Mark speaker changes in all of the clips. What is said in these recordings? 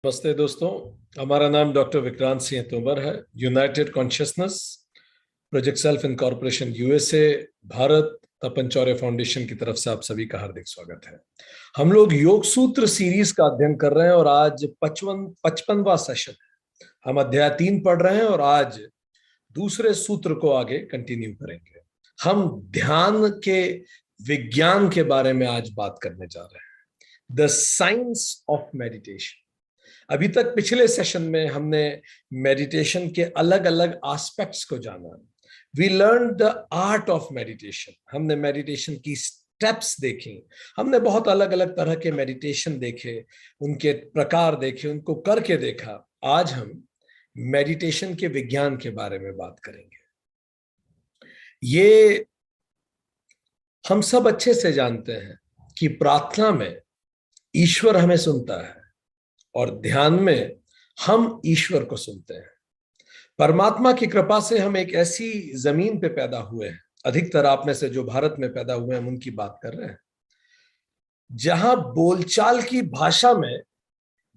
Speaker 1: नमस्ते दोस्तों। हमारा नाम डॉक्टर विक्रांत सिंह तोमर है। United consciousness project self incorporation USA Bharat Tapan Chaure foundation की तरफ से आप सभी का हार्दिक स्वागत है। हम लोग योग सूत्र सीरीज का अध्ययन कर रहे हैं और आज 55वां सेशन है। हम अध्याय 3 पढ़ रहे हैं और आज दूसरे सूत्र को आगे कंटिन्यू करेंगे। हम ध्यान के विज्ञान के बारे में आज बात करने जा रहे हैं, द साइंस ऑफ मेडिटेशन। अभी तक पिछले सेशन में हमने मेडिटेशन के अलग अलग एस्पेक्ट्स को जाना। We learn the art of meditation. हमने मेडिटेशन की स्टेप्स देखी। हमने बहुत अलग अलग तरह के मेडिटेशन देखे, उनके प्रकार देखे, उनको करके देखा। आज हम मेडिटेशन के विज्ञान के बारे में बात करेंगे। ये हम सब अच्छे से जानते हैं कि प्रार्थना में ईश्वर हमें सुनता है और ध्यान में हम ईश्वर को सुनते हैं। परमात्मा की कृपा से हम एक ऐसी जमीन पे पैदा हुए हैं, अधिकतर आप में से जो भारत में पैदा हुए हैं हम उनकी बात कर रहे हैं, जहां बोलचाल की भाषा में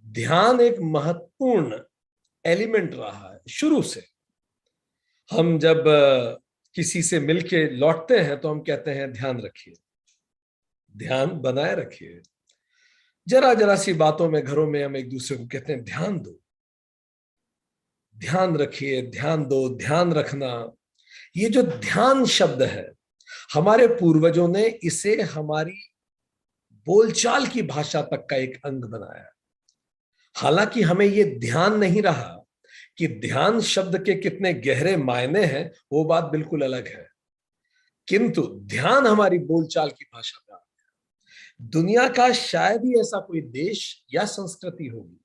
Speaker 1: ध्यान एक महत्वपूर्ण एलिमेंट रहा है शुरू से। हम जब किसी से मिलके लौटते हैं तो हम कहते हैं ध्यान रखिए, ध्यान बनाए रखिए। जरा जरा सी बातों में, घरों में हम एक दूसरे को कहते हैं ध्यान दो, ध्यान रखिए, ध्यान दो, ध्यान रखना। ये जो ध्यान शब्द है, हमारे पूर्वजों ने इसे हमारी बोलचाल की भाषा तक का एक अंग बनाया। हालांकि हमें ये ध्यान नहीं रहा कि ध्यान शब्द के कितने गहरे मायने हैं, वो बात बिल्कुल अलग है। किंतु ध्यान हमारी बोलचाल की भाषा में आ गया। दुनिया का शायद ही ऐसा कोई देश या संस्कृति होगी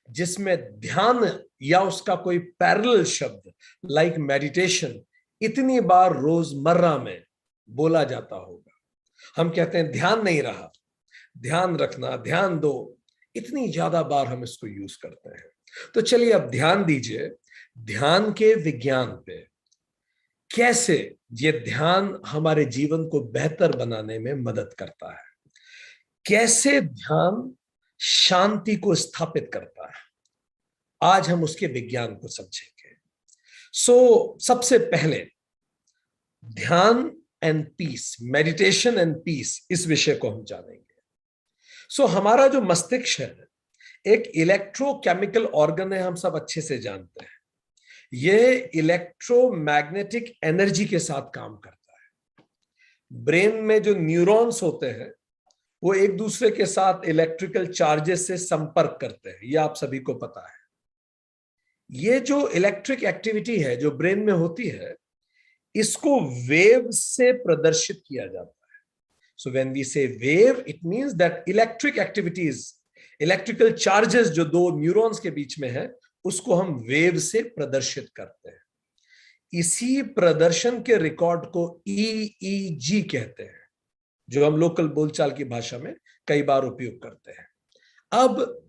Speaker 1: जिसमें ध्यान या उसका कोई पैरेलल शब्द लाइक मेडिटेशन इतनी बार रोजमर्रा में बोला जाता होगा। हम कहते हैं ध्यान नहीं रहा, ध्यान रखना, ध्यान दो, इतनी ज्यादा बार हम इसको यूज करते हैं। तो चलिए अब ध्यान दीजिए ध्यान के विज्ञान पे, कैसे ये ध्यान हमारे जीवन को बेहतर बनाने में मदद करता है, कैसे ध्यान शांति को स्थापित करता है। आज हम उसके विज्ञान को समझेंगे। सबसे पहले ध्यान and peace, meditation and peace, इस विषय को हम जानेंगे। हमारा जो मस्तिष्क है एक इलेक्ट्रोकेमिकल ऑर्गन है, हम सब अच्छे से जानते हैं। यह इलेक्ट्रोमैग्नेटिक एनर्जी के साथ काम करता है। ब्रेन में जो न्यूरॉन्स होते हैं वो एक दूसरे के साथ इलेक्ट्रिकल चार्जेस से संपर्क करते हैं, यह आप सभी को पता है। ये जो इलेक्ट्रिक एक्टिविटी है जो ब्रेन में होती है, इसको वेव से प्रदर्शित किया जाता है। सो व्हेन वी से wave, it means that electric activities, electrical charges जो दो न्यूरॉन्स के बीच में है, उसको हम वेव से प्रदर्शित करते हैं। इसी प्रदर्शन के रिकॉर्ड को ईईजी कहते हैं, जो हम लोकल बोलचाल की भाषा में कई बार उपयोग करते हैं। अब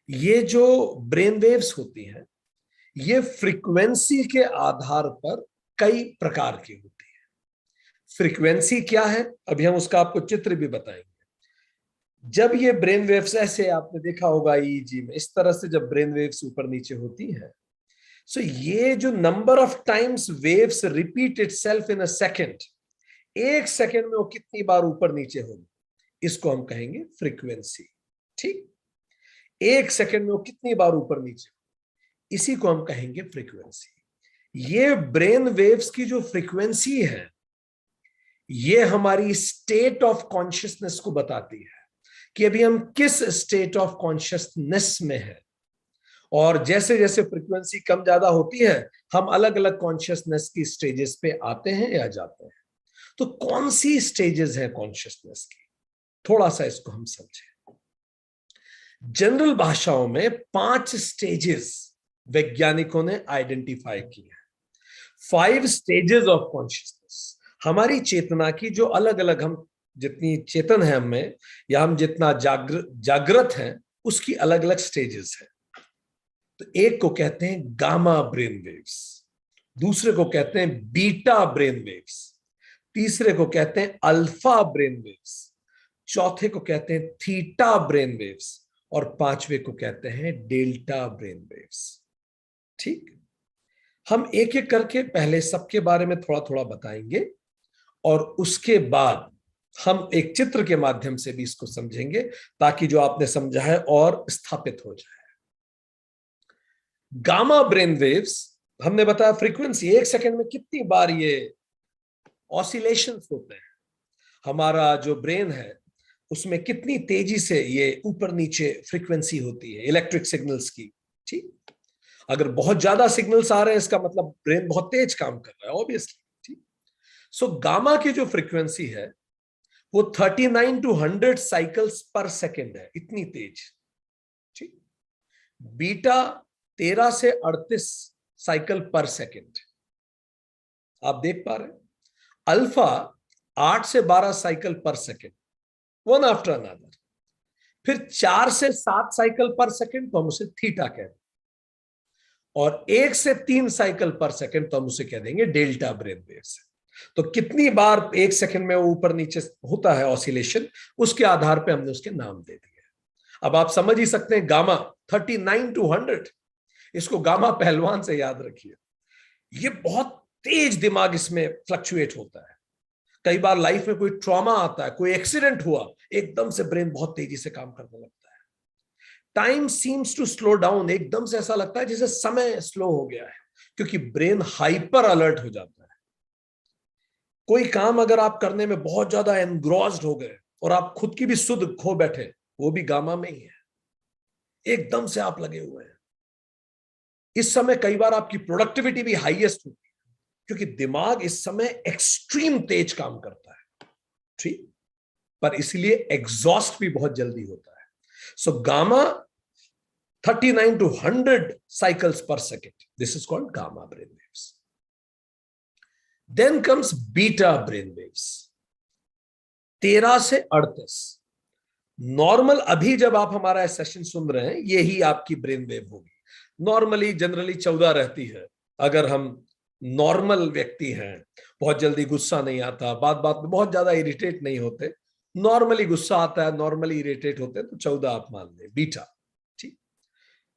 Speaker 1: ये जो ब्रेन वेव्स होती हैं, ये फ्रीक्वेंसी के आधार पर कई प्रकार की होती है। फ्रीक्वेंसी क्या है, अभी हम उसका आपको चित्र भी बताएंगे। जब ये ब्रेन वेव्स, ऐसे आपने देखा होगा ईईजी में, इस तरह से जब ब्रेन वेव्स ऊपर नीचे होती है, ये जो number of times waves repeat itself in a second, एक सेकंड में वो कितनी बार ऊपर नीचे होगी, इसको हम कहेंगे फ्रीक्वेंसी। ठीक, एक सेकंड में वो कितनी बार ऊपर नीचे, इसी को हम कहेंगे फ्रीक्वेंसी। ये ब्रेन वेव्स की जो फ्रीक्वेंसी है, ये हमारी स्टेट ऑफ कॉन्शियसनेस को बताती है कि अभी हम किस स्टेट ऑफ कॉन्शियसनेस में है। और जैसे जैसे फ्रीक्वेंसी कम ज्यादा होती है, हम अलग अलग कॉन्शियसनेस की स्टेजेस पे आते हैं या जाते हैं। तो कौन सी स्टेजेस है कॉन्शियसनेस की, थोड़ा सा इसको हम समझें। जनरल भाषाओं में 5 स्टेजेस वैज्ञानिकों ने आइडेंटिफाई किए हैं। 5 स्टेजेस ऑफ कॉन्शियसनेस, हमारी चेतना की जो अलग अलग, हम जितनी चेतन है हमें, या हम जितना जागृत हैं, उसकी अलग अलग स्टेजेस हैं। तो एक को कहते हैं गामा ब्रेन वेव्स, दूसरे को कहते हैं बीटा ब्रेन वेव्स, तीसरे को कहते हैं अल्फा ब्रेन वेव्स, चौथे को कहते हैं थीटा ब्रेन वेव्स, और पांचवे को कहते हैं डेल्टा ब्रेन वेव्स। ठीक, हम एक एक करके पहले सबके बारे में थोड़ा थोड़ा बताएंगे और उसके बाद हम एक चित्र के माध्यम से भी इसको समझेंगे ताकि जो आपने समझा है और स्थापित हो जाए। गामा ब्रेन वेव्स, हमने बताया फ्रीक्वेंसी, एक सेकंड में कितनी बार ये ऑसिलेशंस होते हैं, हमारा जो ब्रेन है उसमें कितनी तेजी से ये ऊपर नीचे फ्रीक्वेंसी होती है इलेक्ट्रिक सिग्नल्स की। ठीक, अगर बहुत ज्यादा सिग्नल्स आ रहे हैं इसका मतलब ब्रेन बहुत तेज काम कर रहा है ऑब्वियसली। ठीक, सो गामा की जो फ्रीक्वेंसी है वो 39 to 100 साइकिल्स पर सेकेंड है, इतनी तेज। ठीक, बीटा 13 से 38 साइकिल पर सेकेंड, आप देख पा रहे हैं। अल्फा 8 से 12 साइकिल पर सेकेंड, वन आफ्टर अनदर। फिर 4 से 7 साइकिल पर सेकेंड तो हम उसे थीटा कहते हैं, और 1 से 3 साइकिल पर सेकेंड तो हम उसे कह देंगे डेल्टा ब्रेन वेव्स। तो कितनी बार एक सेकंड में ऊपर नीचे होता है ऑसिलेशन, उसके आधार पे हमने उसके नाम दे दिए। अब आप समझ ही सकते हैं गामा 39 to 100, इसको गामा पहलवान से याद रखिए। ये बहुत तेज दिमाग इसमें फ्लक्चुएट होता है। कई बार लाइफ में कोई ट्रॉमा आता है, कोई एक्सीडेंट हुआ, एकदम से ब्रेन बहुत तेजी से काम करने लगता है। Time seems to slow down, एकदम से ऐसा लगता है जैसे समय स्लो हो गया है, क्योंकि ब्रेन हाइपर अलर्ट हो जाता है। कोई काम अगर आप करने में बहुत ज्यादा एनग्रॉस्ड हो गए और आप खुद की भी सुध खो बैठे, वो भी गामा में ही है, एकदम से आप लगे हुए हैं। इस समय कई बार आपकी प्रोडक्टिविटी भी हाईएस्ट होती है, क्योंकि दिमाग इस समय एक्सट्रीम तेज काम करता है। ठीक, पर इसलिए एग्जॉस्ट भी बहुत जल्दी होता है। So gamma 39 to 100 cycles per second, this is called gamma brain waves. Then comes beta brain waves, 13 से 38। नॉर्मल, अभी जब आप हमारा सेशन सुन रहे हैं यही आपकी ब्रेन वेव होगी। नॉर्मली जनरली 14 रहती है। अगर हम नॉर्मल व्यक्ति हैं, बहुत जल्दी गुस्सा नहीं आता, बात बात में बहुत ज्यादा इरिटेट नहीं होते, नॉर्मली गुस्सा आता है, नॉर्मली इरिटेट होते हैं, तो 14 आप मान लें बीटा। ठीक,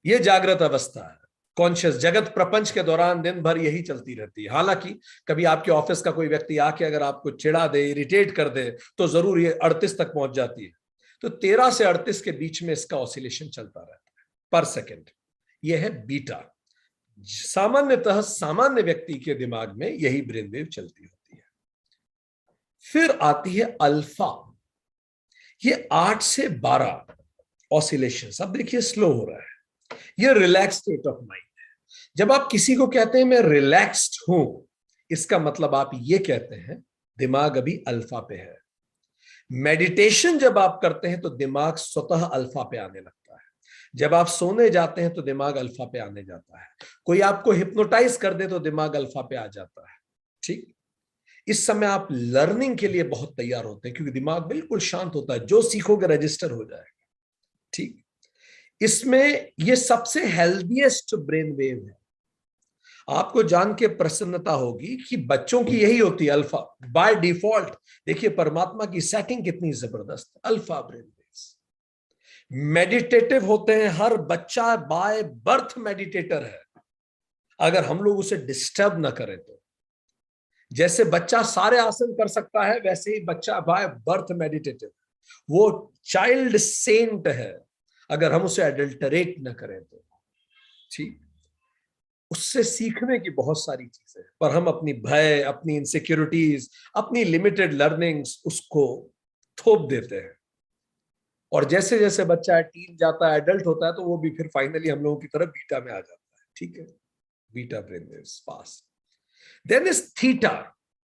Speaker 1: ये जागृत अवस्था है, कॉन्शियस जगत प्रपंच के दौरान दिन भर यही चलती रहती है। हालांकि कभी आपके ऑफिस का कोई व्यक्ति आके अगर आपको चिढ़ा दे, इरिटेट कर दे, तो जरूर ये 38 तक पहुंच जाती है। तो 13 से 38 के बीच में इसका ऑसिलेशन चलता रहता है पर सेकेंड। यह है बीटा। सामान्यतः सामान्य व्यक्ति के दिमाग में यही ब्रेन वेव चलती होती है। फिर आती है अल्फा, ये 8 से 12 ऑसिलेशन। अब देखिए स्लो हो रहा है, ये रिलैक्स स्टेट ऑफ माइंड है। जब आप किसी को कहते हैं मैं रिलैक्स्ड हूं, इसका मतलब आप ये कहते हैं दिमाग अभी अल्फा पे है। मेडिटेशन जब आप करते हैं तो दिमाग स्वतः अल्फा पे आने लगता है। जब आप सोने जाते हैं तो दिमाग अल्फा पे आने जाता है। कोई आपको हिप्नोटाइज कर दे तो दिमाग अल्फा पे आ जाता है। ठीक, इस समय आप लर्निंग के लिए बहुत तैयार होते हैं, क्योंकि दिमाग बिल्कुल शांत होता है, जो सीखोगे रजिस्टर हो जाएगा। ठीक, इसमें ये सबसे हेल्दीएस्ट ब्रेन वेव है। आपको जान के प्रसन्नता होगी कि बच्चों की यही होती है अल्फा बाय डिफॉल्ट। देखिए परमात्मा की सेटिंग कितनी जबरदस्त, अल्फा ब्रेन वेव्स। मेडिटेटिव होते हैं, हर बच्चा बाय बर्थ मेडिटेटर है, अगर हम लोग उसे डिस्टर्ब ना करें तो। जैसे बच्चा सारे आसन कर सकता है, वैसे ही बच्चा बाय बर्थ मेडिटेटिव, वो चाइल्ड सेंट है, अगर हम उसे एडल्टरेट ना करें तो। ठीक, उससे सीखने की बहुत सारी चीजें, पर हम अपनी भय, अपनी इनसिक्योरिटीज, अपनी लिमिटेड लर्निंग्स उसको थोप देते हैं। और जैसे जैसे बच्चा टीन जाता है, एडल्ट होता है, तो वो भी फिर फाइनली हम लोगों की तरफ बीटा में आ जाता है। ठीक है, beta brain waves pass. Then is theta,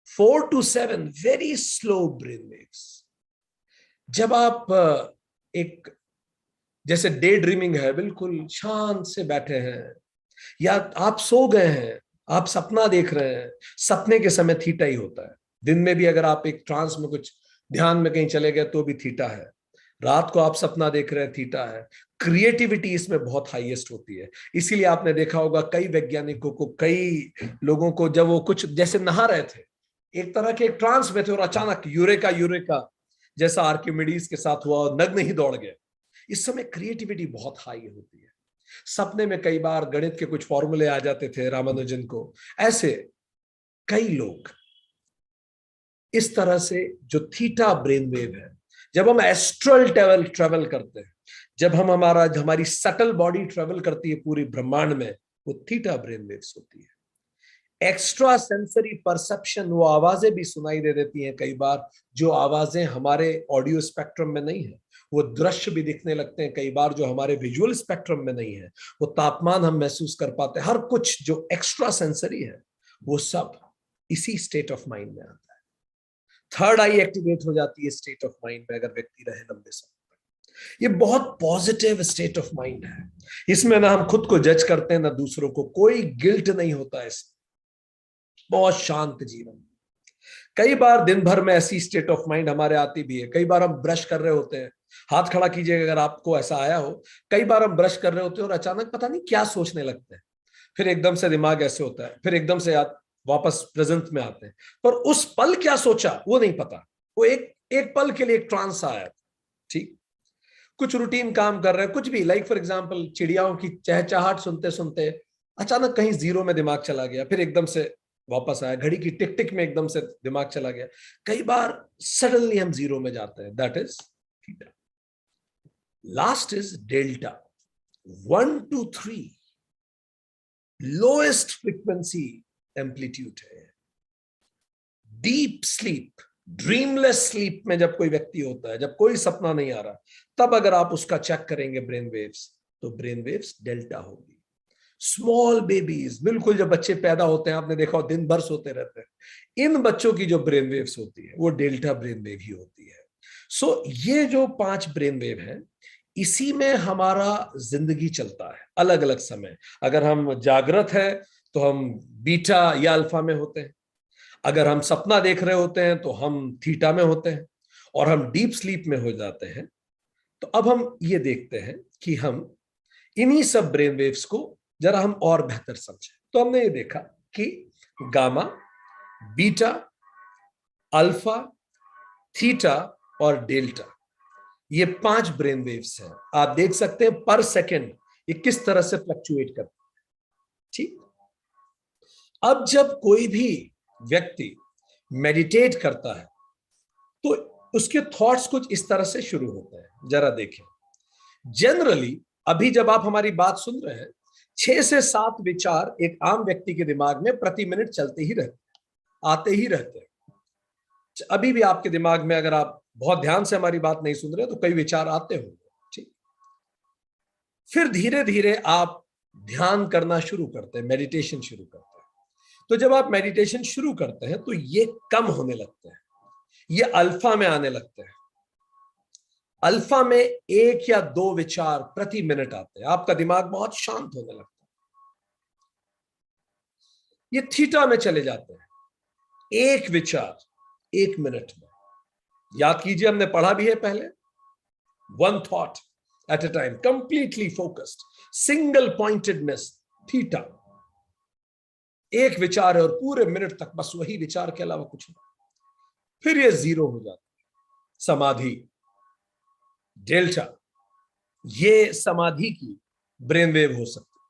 Speaker 1: 4 to 7 very slow brain waves. जब आप एक जैसे डे ड्रीमिंग है, बिल्कुल शांत से बैठे हैं, या आप सो गए हैं, आप सपना देख रहे हैं, सपने के समय थीटा ही होता है। दिन में भी अगर आप एक ट्रांस में कुछ ध्यान में कहीं चले गए तो भी थीटा है। रात को आप सपना देख रहे हैं, थीटा है। क्रिएटिविटी इसमें बहुत हाईएस्ट होती है। इसीलिए आपने देखा होगा कई वैज्ञानिकों को, कई लोगों को, जब वो कुछ जैसे नहा रहे थे, एक तरह के एक ट्रांस में थे, और अचानक यूरेका यूरेका जैसा आर्किमिडीज के साथ हुआ और नग्न ही दौड़ गए। इस समय क्रिएटिविटी बहुत हाई होती है। सपने में कई बार गणित के कुछ फॉर्मूले आ जाते थे रामानुजन को। ऐसे कई लोग इस तरह से जो थीटा ब्रेन वेव है, जब हम एस्ट्रल ट्रेवल करते हैं, जब हमारी सटल बॉडी ट्रेवल करती है पूरी ब्रह्मांड में, वो थीटा ब्रेन वेव्स होती है। एक्स्ट्रा सेंसरी परसेप्शन, वो आवाजें भी सुनाई दे देती हैं कई बार, जो आवाजें हमारे ऑडियो स्पेक्ट्रम में नहीं है। वो दृश्य भी दिखने लगते हैं कई बार जो हमारे विजुअल स्पेक्ट्रम में नहीं है। वो तापमान हम महसूस कर पाते हैं। हर कुछ जो एक्स्ट्रा सेंसरी है वो सब इसी स्टेट ऑफ माइंड में आता है। थर्ड आई एक्टिवेट हो जाती है स्टेट ऑफ माइंड में अगर व्यक्ति रहे लंबे समय। ये बहुत पॉजिटिव स्टेट ऑफ माइंड है। इसमें ना हम खुद को जज करते हैं ना दूसरों को, कोई गिल्ट नहीं होता है इसमें। बहुत शांत जीवन। कई बार दिन भर में ऐसी स्टेट ऑफ माइंड हमारे आती भी है। कई बार हम ब्रश कर रहे होते हैं, हाथ खड़ा कीजिएगा अगर आपको ऐसा आया हो। कई बार हम ब्रश कर रहे होते हैं और अचानक पता नहीं क्या सोचने लगते हैं, फिर एकदम से दिमाग ऐसे होता है, फिर एकदम से वापस प्रेजेंट में आते हैं। पर उस पल क्या सोचा वो नहीं पता। वो एक पल के लिए एक ट्रांस आया। ठीक, कुछ रूटीन काम कर रहे हैं, कुछ भी, लाइक फॉर एग्जांपल चिड़ियाओं की चहचहाहट सुनते सुनते अचानक कहीं जीरो में दिमाग चला गया, फिर एकदम से वापस आया। घड़ी की टिक टिक में एकदम से दिमाग चला गया। कई बार सडनली हम जीरो में जाते हैं, that is theta. Last is delta, 1 to 3 lowest frequency amplitude है। डीप स्लीप, ड्रीमलेस स्लीप में जब कोई व्यक्ति होता है, जब कोई सपना नहीं आ रहा, तब अगर आप उसका चेक करेंगे ब्रेन वेव्स, तो ब्रेन वेव्स डेल्टा होगी। स्मॉल बेबीज, बिल्कुल जब बच्चे पैदा होते हैं, आपने देखा हो दिन भर सोते रहते हैं, इन बच्चों की जो ब्रेन वेव्स होती है वो डेल्टा ब्रेन वेव ही होती है। सो ये जो 5 ब्रेन वेव है, इसी में हमारा जिंदगी चलता है अलग अलग समय। अगर हम जागृत है तो हम बीटा या अल्फा में होते हैं, अगर हम सपना देख रहे होते हैं तो हम थीटा में होते हैं, और हम डीप स्लीप में हो जाते हैं। तो अब हम ये देखते हैं कि हम इन्हीं सब ब्रेन वेव्स को जरा हम और बेहतर समझें। तो हमने ये देखा कि गामा, बीटा, अल्फा, थीटा और डेल्टा, ये 5 ब्रेन वेव्स हैं। आप देख सकते हैं पर सेकंड ये किस तरह से फ्लक्चुएट करते हैं। ठीक, अब जब कोई भी व्यक्ति मेडिटेट करता है तो उसके थॉट्स कुछ इस तरह से शुरू होते हैं। जरा देखें, जनरली अभी जब आप हमारी बात सुन रहे हैं, 6 से 7 विचार एक आम व्यक्ति के दिमाग में प्रति मिनट चलते ही रहते हैं, आते ही रहते हैं। अभी भी आपके दिमाग में अगर आप बहुत ध्यान से हमारी बात नहीं सुन रहे तो कई विचार आते होंगे। ठीक, फिर धीरे धीरे आप ध्यान करना शुरू करते हैं, मेडिटेशन शुरू करते हैं। तो जब आप मेडिटेशन शुरू करते हैं तो ये कम होने लगते हैं, ये अल्फा में आने लगते हैं। अल्फा में 1 या 2 विचार प्रति मिनट आते हैं, आपका दिमाग बहुत शांत होने लगता है। ये थीटा में चले जाते हैं, 1 विचार 1 मिनट में। याद कीजिए, हमने पढ़ा भी है पहले, 1 thought at a time, completely focused, single pointedness, theta. 1 विचार है और पूरे मिनट तक बस वही विचार के अलावा कुछ नहीं। फिर ये जीरो हो जाता है, समाधि, डेल्टा। ये समाधि की ब्रेन वेव हो सकती है।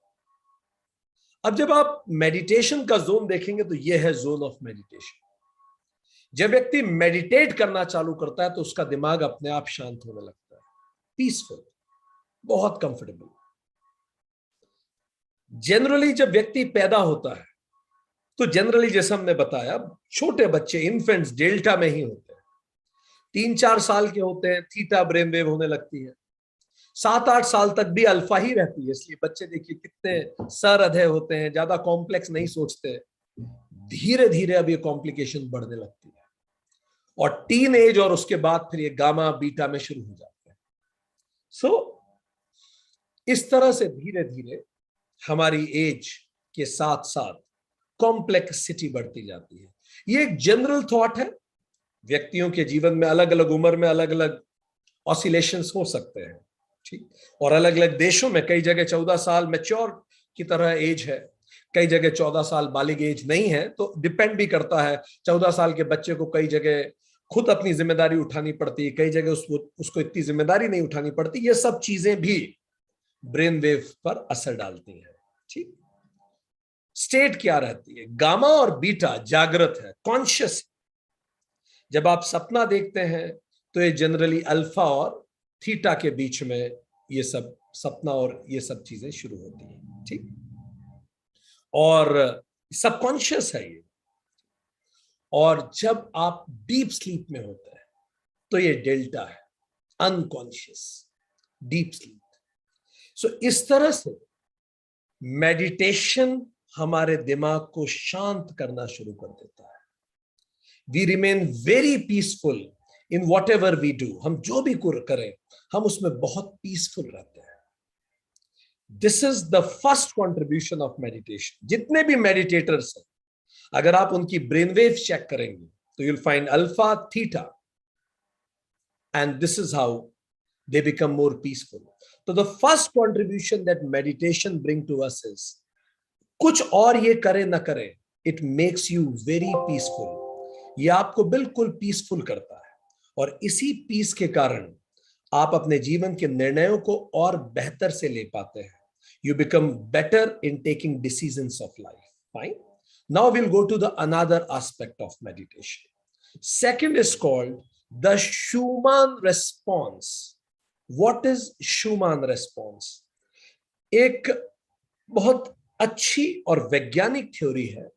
Speaker 1: अब जब आप मेडिटेशन का जोन देखेंगे तो यह है जोन ऑफ मेडिटेशन। जब व्यक्ति मेडिटेट करना चालू करता है तो उसका दिमाग अपने आप शांत होने लगता है, पीसफुल, बहुत कंफर्टेबल। जनरली जब व्यक्ति पैदा होता है तो जनरली जैसे हमने बताया, छोटे बच्चे, इन्फेंट्स, डेल्टा में ही होते हैं। 3-4 साल के होते हैं, थीटा ब्रेन वेव होने लगती है। 7-8 साल तक भी अल्फा ही रहती है। इसलिए बच्चे देखिए कितने सरअधे होते हैं, ज्यादा कॉम्प्लेक्स नहीं सोचते। धीरे धीरे अब ये कॉम्प्लिकेशन बढ़ने लगती है, और टीन एज और उसके बाद फिर ये गामा बीटा में शुरू हो जाते हैं। सो इस तरह से धीरे धीरे हमारी एज के साथ साथ कॉम्प्लेक्सिटी बढ़ती जाती है। ये एक जनरल थॉट है। व्यक्तियों के जीवन में अलग अलग उम्र में अलग अलग ऑसिलेशंस हो सकते हैं। ठीक, और अलग अलग देशों में कई जगह 14 साल मैच्योर की तरह एज है, कई जगह 14 साल बालिग एज नहीं है। तो डिपेंड भी करता है, 14 साल के बच्चे को कई जगह खुद अपनी जिम्मेदारी उठानी पड़ती है, कई जगह उसको इतनी जिम्मेदारी नहीं उठानी पड़ती। ये सब चीजें भी ब्रेन वेव पर असर डालती हैं। ठीक, स्टेट क्या रहती है? गामा और बीटा जागृत है, कॉन्शियस। जब आप सपना देखते हैं तो ये जनरली अल्फा और थीटा के बीच में ये सब सपना और ये सब चीजें शुरू होती हैं। ठीक, और सबकॉन्शियस है ये। और जब आप डीप स्लीप में होते हैं तो ये डेल्टा है, अनकॉन्शियस, डीप स्लीप। सो इस तरह से मेडिटेशन हमारे दिमाग को शांत करना शुरू कर देता है। We remain very peaceful in whatever we do. हम जो भी करें हम उसमें बहुत पीसफुल रहते हैं। This is the first contribution of meditation. जितने भी मेडिटेटर्स हैं, अगर आप उनकी ब्रेनवेव चेक करेंगे तो you'll find alpha, theta, and this is how they become more peaceful. So the first contribution that meditation bring to us is, कुछ और ये करे ना करे, it makes you very peaceful. ये आपको बिल्कुल पीसफुल करता है, और इसी पीस के कारण आप अपने जीवन के निर्णयों को और बेहतर से ले पाते हैं. You become better in taking decisions of life. Fine. Now we'll go to the another aspect of meditation. Second is called the Schumann response. What is Schumann response? एक बहुत अच्छी और वैज्ञानिक थ्योरी है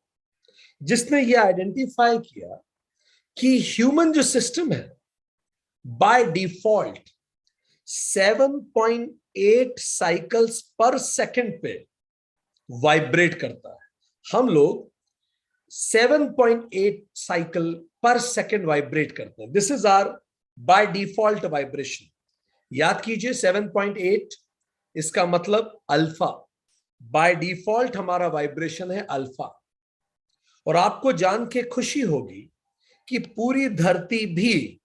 Speaker 1: जिसने ये आइडेंटिफाई किया कि ह्यूमन जो सिस्टम है बाय डिफॉल्ट 7.8 साइकिल्स पर सेकंड पे वाइब्रेट करता है. हम लोग 7.8 साइकिल पर सेकंड वाइब्रेट करते हैं. This is our by default vibration. याद कीजिए 7.8, इसका मतलब अल्फा. बाय डिफॉल्ट हमारा वाइब्रेशन है अल्फा. और आपको जान के खुशी होगी कि पूरी धरती भी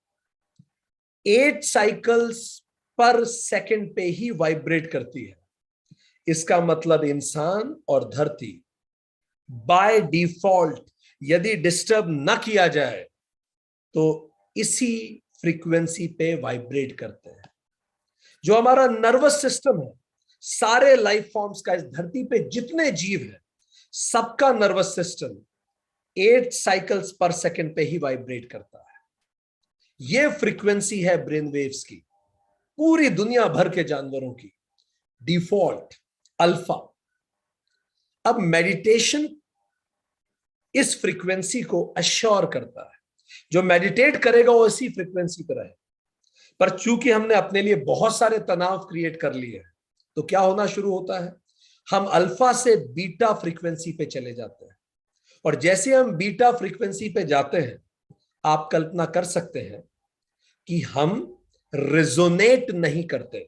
Speaker 1: 8 साइकिल्स पर सेकंड पे ही वाइब्रेट करती है. इसका मतलब इंसान और धरती बाय डिफॉल्ट यदि डिस्टर्ब न किया जाए तो इसी फ्रीक्वेंसी पे वाइब्रेट करते हैं. जो हमारा नर्वस सिस्टम है, सारे लाइफ फॉर्म्स का, इस धरती पे जितने जीव हैं, सबका नर्वस सिस्टम 8 साइकिल्स पर सेकंड पे ही वाइब्रेट करता है. यह फ्रीक्वेंसी है ब्रेन वेव्स की, पूरी दुनिया भर के जानवरों की डिफॉल्ट अल्फा. अब मेडिटेशन इस फ्रीक्वेंसी को अश्योर करता है. जो मेडिटेट करेगा वो इसी फ्रीक्वेंसी पर रहे. पर चूंकि हमने अपने लिए बहुत सारे तनाव क्रिएट कर लिए हैं, तो क्या होना शुरू होता है, हम अल्फा से बीटा फ्रीक्वेंसी पे चले जाते हैं. और जैसे हम बीटा फ्रीक्वेंसी पे जाते हैं, आप कल्पना कर सकते हैं कि हम रेजोनेट नहीं करते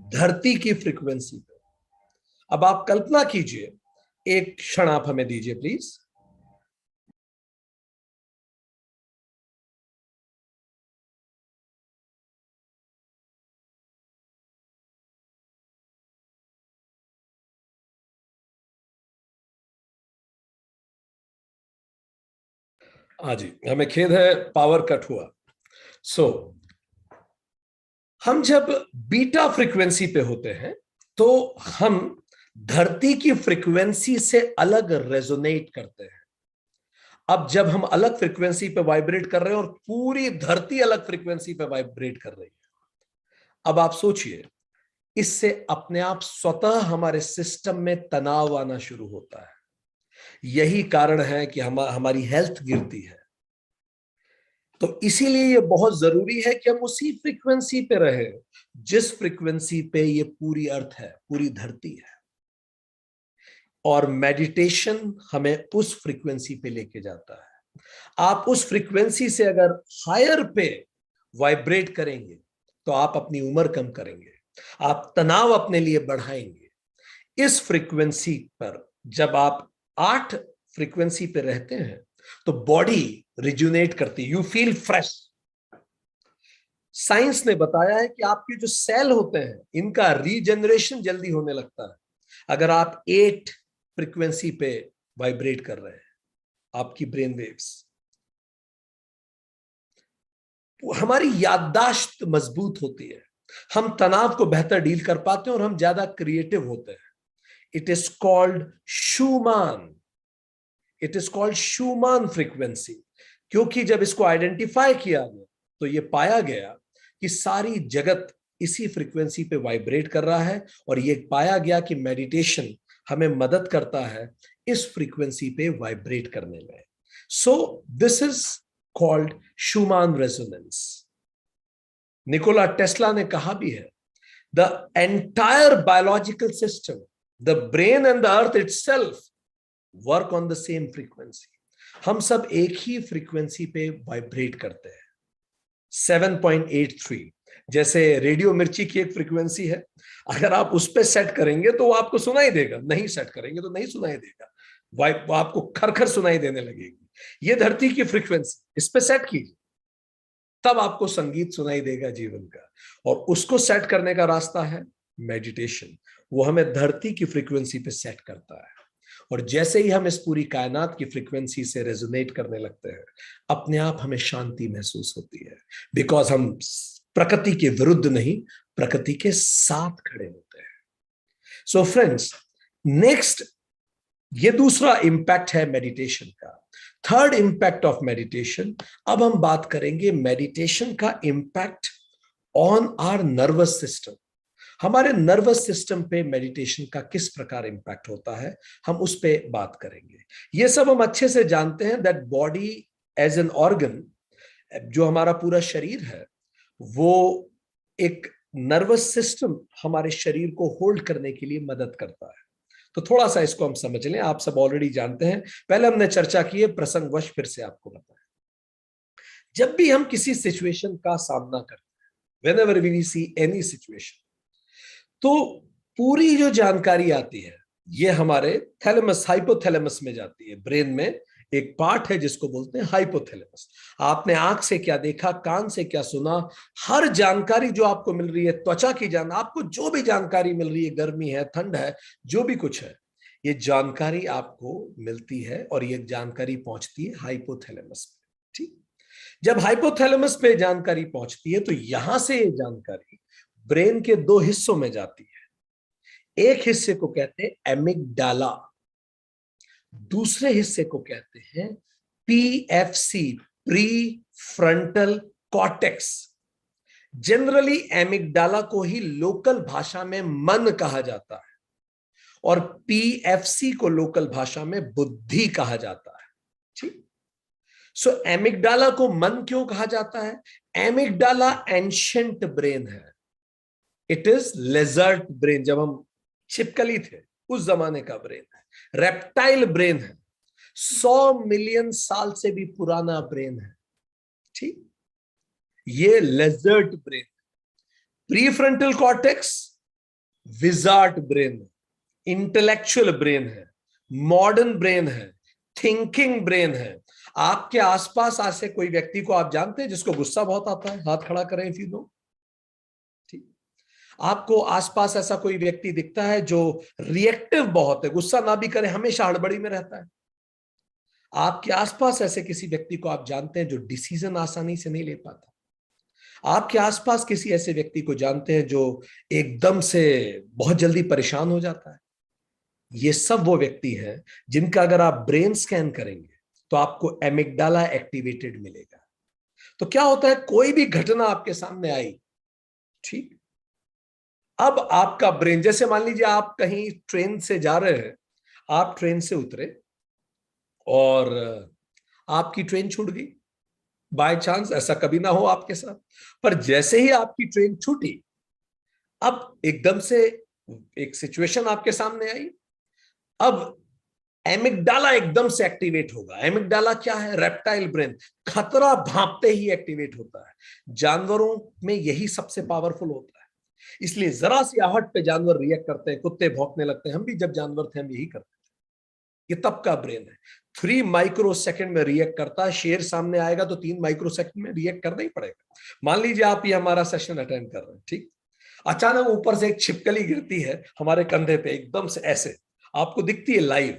Speaker 1: धरती की फ्रीक्वेंसी पे. अब आप कल्पना कीजिए, एक क्षण आप हमें दीजिए प्लीज. हाँ जी, हमें खेद है, पावर कट हुआ. सो हम जब बीटा फ्रीक्वेंसी पे होते हैं तो हम धरती की फ्रीक्वेंसी से अलग रेजोनेट करते हैं. अब जब हम अलग फ्रीक्वेंसी पे वाइब्रेट कर रहे हैं और पूरी धरती अलग फ्रीक्वेंसी पे वाइब्रेट कर रही है, अब आप सोचिए, इससे अपने आप स्वतः हमारे सिस्टम में तनाव आना शुरू होता है. यही कारण है कि हमारी हेल्थ गिरती है. तो इसीलिए ये बहुत जरूरी है कि हम उसी फ्रीक्वेंसी पे रहे जिस फ्रीक्वेंसी पे ये पूरी अर्थ है, पूरी धरती है. और मेडिटेशन हमें उस फ्रीक्वेंसी पे लेके जाता है. आप उस फ्रीक्वेंसी से अगर हायर पे वाइब्रेट करेंगे तो आप अपनी उम्र कम करेंगे, आप तनाव अपने लिए बढ़ाएंगे. इस फ्रीक्वेंसी पर जब आप 8 फ्रीक्वेंसी पे रहते हैं तो बॉडी रिजुनेट करती, यू फील फ्रेश. साइंस ने बताया है कि आपके जो सेल होते हैं इनका रीजनरेशन जल्दी होने लगता है अगर आप 8 फ्रीक्वेंसी पे वाइब्रेट कर रहे हैं. आपकी ब्रेन वेव्स हमारी याददाश्त मजबूत होती है, हम तनाव को बेहतर डील कर पाते हैं और हम ज्यादा क्रिएटिव होते हैं। It is called Schumann, it is called Schumann frequency. क्योंकि जब इसको आइडेंटिफाई किया गया तो ये पाया गया कि सारी जगत इसी फ्रीक्वेंसी पे वाइब्रेट कर रहा है, और ये पाया गया कि मेडिटेशन हमें मदद करता है इस फ्रीक्वेंसी पे वाइब्रेट करने में। So this is called Schumann resonance. Nikola Tesla ने कहा भी है, the entire biological system, the brain and the earth itself work on the same frequency. हम सब एक ही फ्रीक्वेंसी पे वाइब्रेट करते हैं। 7.83 जैसे रेडियो मिर्ची की एक फ्रीक्वेंसी है, अगर आप उस पे सेट करेंगे तो वो आपको सुनाई देगा, नहीं सेट करेंगे तो नहीं सुनाई देगा, वो आपको खरखर सुनाई देने लगेगी। ये धरती की फ्रीक्वेंसी, इस पे सेट कीजिए, तब आपको संगीत सुनाई देगा जीवन का। और उसको सेट करने का रास्ता है मेडिटेशन। वो हमें धरती की फ्रीक्वेंसी पे सेट करता है, और जैसे ही हम इस पूरी कायनात की फ्रीक्वेंसी से रेजोनेट करने लगते हैं, अपने आप हमें शांति महसूस होती है, बिकॉज हम प्रकृति के विरुद्ध नहीं, प्रकृति के साथ खड़े होते हैं। सो फ्रेंड्स, नेक्स्ट, ये दूसरा इंपैक्ट है मेडिटेशन का। थर्ड इंपैक्ट ऑफ मेडिटेशन, अब हम बात करेंगे मेडिटेशन का impact on our nervous system. हमारे नर्वस सिस्टम पे मेडिटेशन का किस प्रकार इंपैक्ट होता है, हम उस पे बात करेंगे। ये सब हम अच्छे से जानते हैं that body as an organ, जो हमारा पूरा शरीर है, वो एक नर्वस सिस्टम हमारे शरीर को होल्ड करने के लिए मदद करता है। तो थोड़ा सा इसको हम समझ लें, आप सब ऑलरेडी जानते हैं, पहले हमने चर्चा की है, प्रसंगवश फिर से आपको बताएं। जब भी हम किसी सिचुएशन का सामना करते हैं, whenever we see any situation, तो पूरी जो जानकारी आती है ये हमारे थैलेमस हाइपोथैलेमस में जाती है। ब्रेन में एक पार्ट है जिसको बोलते हैं हाइपोथैलेमस। आपने आंख से क्या देखा, कान से क्या सुना, हर जानकारी जो आपको मिल रही है, त्वचा की आपको जो भी जानकारी मिल रही है, गर्मी है, ठंड है, जो भी कुछ है, ये जानकारी आपको मिलती है और ये जानकारी पहुंचती है हाइपोथैलेमस पे। ठीक, जब हाइपोथैलेमस पे जानकारी पहुंचती है तो यहां से ये जानकारी ब्रेन के दो हिस्सों में जाती है। एक हिस्से को कहते हैं एमिगडाला, दूसरे हिस्से को कहते हैं PFC, pre frontal cortex. Generally amygdala को ही लोकल भाषा में मन कहा जाता है और पीएफसी को लोकल भाषा में बुद्धि कहा जाता है। ठीक, सो एमिगडाला को मन क्यों कहा जाता है? एमिगडाला एंशिएंट ब्रेन है, इट इज लेजर्ट ब्रेन। जब हम छिपकली थे उस जमाने का ब्रेन है, रेप्टाइल ब्रेन है, 100 मिलियन साल से भी पुराना ब्रेन है। ठीक, ये lizard brain. Prefrontal cortex wizard brain, intellectual brain है, मॉडर्न ब्रेन है, थिंकिंग ब्रेन है। आपके आसपास ऐसे कोई व्यक्ति को आप जानते हैं जिसको गुस्सा बहुत आता है? हाथ खड़ा करें इफ यू नो। ठीक, आपको आसपास ऐसा कोई व्यक्ति दिखता है जो रिएक्टिव बहुत है, गुस्सा ना भी करे, हमेशा हड़बड़ी में रहता है? आपके आसपास ऐसे किसी व्यक्ति को आप जानते हैं जो डिसीजन आसानी से नहीं ले पाता? आपके आसपास किसी ऐसे व्यक्ति को जानते हैं जो एकदम से बहुत जल्दी परेशान हो जाता है? ये सब वो व्यक्ति हैं जिनका अगर आप ब्रेन स्कैन करेंगे तो आपको एमिगडाला एक्टिवेटेड मिलेगा। तो क्या होता है, कोई भी घटना आपके सामने आई, ठीक, अब आपका ब्रेन, जैसे मान लीजिए आप कहीं ट्रेन से जा रहे हैं, आप ट्रेन से उतरे और आपकी ट्रेन छूट गई। बाय चांस, ऐसा कभी ना हो आपके साथ, पर जैसे ही आपकी ट्रेन छूटी, अब एकदम से एक सिचुएशन आपके सामने आई, अब एमिगडाला एकदम से एक्टिवेट होगा। एमिगडाला क्या है? रेप्टाइल ब्रेन, खतरा भांपते ही एक्टिवेट होता है। जानवरों में यही सबसे पावरफुल होता है, इसलिए जरा सी आहट पे जानवर रिएक्ट करते हैं, कुत्ते भौंकने लगते हैं। हम भी जब जानवर थे हम यही करते थे। ये तब का ब्रेन है, 3 माइक्रो सेकंड में रिएक्ट करता है। शेर सामने आएगा तो 3 माइक्रो सेकंड में रिएक्ट करना ही पड़ेगा। मान लीजिए आप ये हमारा सेशन अटेंड कर रहे हैं, ठीक, अचानक ऊपर से एक छिपकली गिरती है हमारे कंधे पे, एकदम से ऐसे आपको दिखती है लाइव,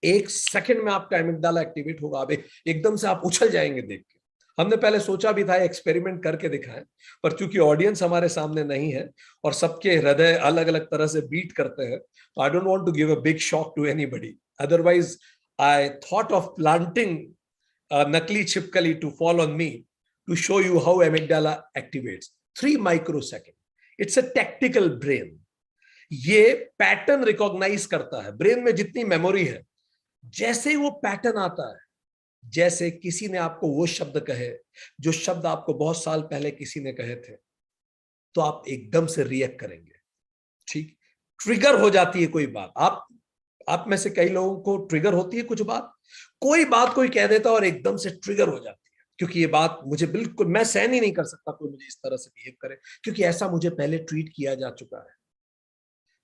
Speaker 1: 1 सेकंड में आपका एमिगडाला एक्टिवेट होगा। आप एकदम से आप उछल जाएंगे देख के, हमने पहले सोचा भी था एक्सपेरिमेंट करके दिखाएं, पर चूंकि ऑडियंस हमारे सामने नहीं है और सबके हृदय अलग अलग तरह से बीट करते हैं, तो I don't want to give a big shock to anybody. Otherwise I thought of planting नकली छिपकली to fall on me to show you how amygdala activates 3 microsecond. It's a tactical brain. ये pattern recognize करता है। Brain में जितनी memory है, जैसे ही वो पैटर्न आता है, जैसे किसी ने आपको वो शब्द कहे जो शब्द आपको बहुत साल पहले किसी ने कहे थे, तो आप एकदम से रिएक्ट करेंगे। ठीक, ट्रिगर हो जाती है कोई बात। आप में से कई लोगों को ट्रिगर होती है कुछ बात, कोई बात कोई कह देता और एकदम से ट्रिगर हो जाती है, क्योंकि ये बात मुझे बिल्कुल, मैं सहन ही नहीं कर सकता कोई मुझे इस तरह से बिहेव करे, क्योंकि ऐसा मुझे पहले ट्रीट किया जा चुका है।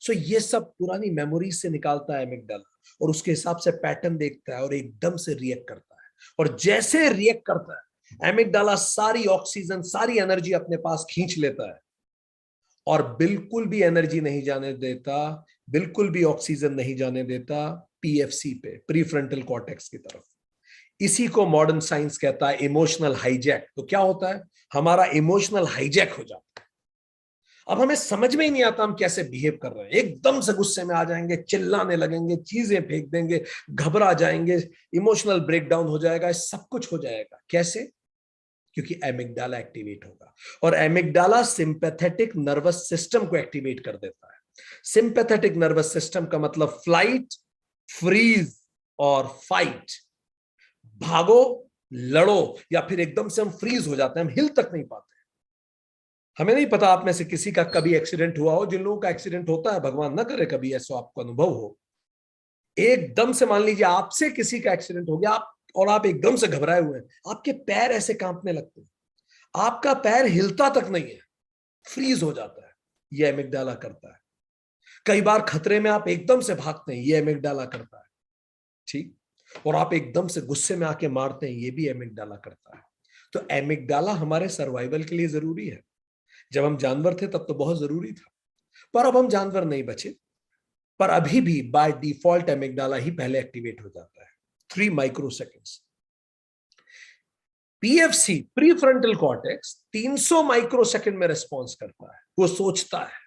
Speaker 1: सो ये सब पुरानी मेमोरीज से निकालता है एमिगडाला, और उसके हिसाब से पैटर्न देखता है और एकदम से रिएक्ट करता है। और जैसे रिएक्ट करता है, एमिगडाला सारी ऑक्सीजन, सारी एनर्जी अपने पास खींच लेता है और बिल्कुल भी एनर्जी नहीं जाने देता, बिल्कुल भी ऑक्सीजन नहीं जाने देता पीएफसी पे, प्री फ्रंटल कॉर्टेक्स की तरफ। इसी को मॉडर्न साइंस कहता है इमोशनल हाईजैक। तो क्या होता है, हमारा इमोशनल हाईजैक हो जाता है। अब हमें समझ में ही नहीं आता हम कैसे बिहेव कर रहे हैं। एकदम से गुस्से में आ जाएंगे, चिल्लाने लगेंगे, चीजें फेंक देंगे, घबरा जाएंगे, इमोशनल ब्रेकडाउन हो जाएगा, सब कुछ हो जाएगा। कैसे? क्योंकि एमिगडाला एक्टिवेट होगा, और एमिगडाला सिंपैथेटिक नर्वस सिस्टम को एक्टिवेट कर देता है। सिंपैथेटिक नर्वस सिस्टम का मतलब फ्लाइट, फ्रीज और फाइट। भागो, लड़ो, या फिर एकदम से हम फ्रीज हो जाते हैं, हम हिल तक नहीं पाते। हमें नहीं पता आप में से किसी का कभी एक्सीडेंट हुआ हो। जिन लोगों का एक्सीडेंट होता है, भगवान ना करे कभी ऐसा आपको अनुभव हो, एकदम से मान लीजिए आपसे किसी का एक्सीडेंट हो गया, आप और आप एकदम से घबराए हुए हैं, आपके पैर ऐसे कांपने लगते हैं, आपका पैर हिलता तक नहीं है, फ्रीज हो जाता है। ये एमिगडाला करता है। कई बार खतरे में आप एकदम से भागते हैं, ये एमिगडाला करता है। ठीक, और आप एकदम से गुस्से में आके मारते हैं, ये भी एमिगडाला करता है। तो एमिगडाला हमारे सर्वाइवल के लिए जरूरी है। जब हम जानवर थे तब तो बहुत जरूरी था, पर अब हम जानवर नहीं बचे। पर अभी भी बाय डिफॉल्ट एमिगडाला ही पहले एक्टिवेट हो जाता है, 3 microseconds. PFC, pre frontal cortex, 300 microsecond में रिस्पॉन्स करता है। वो सोचता है,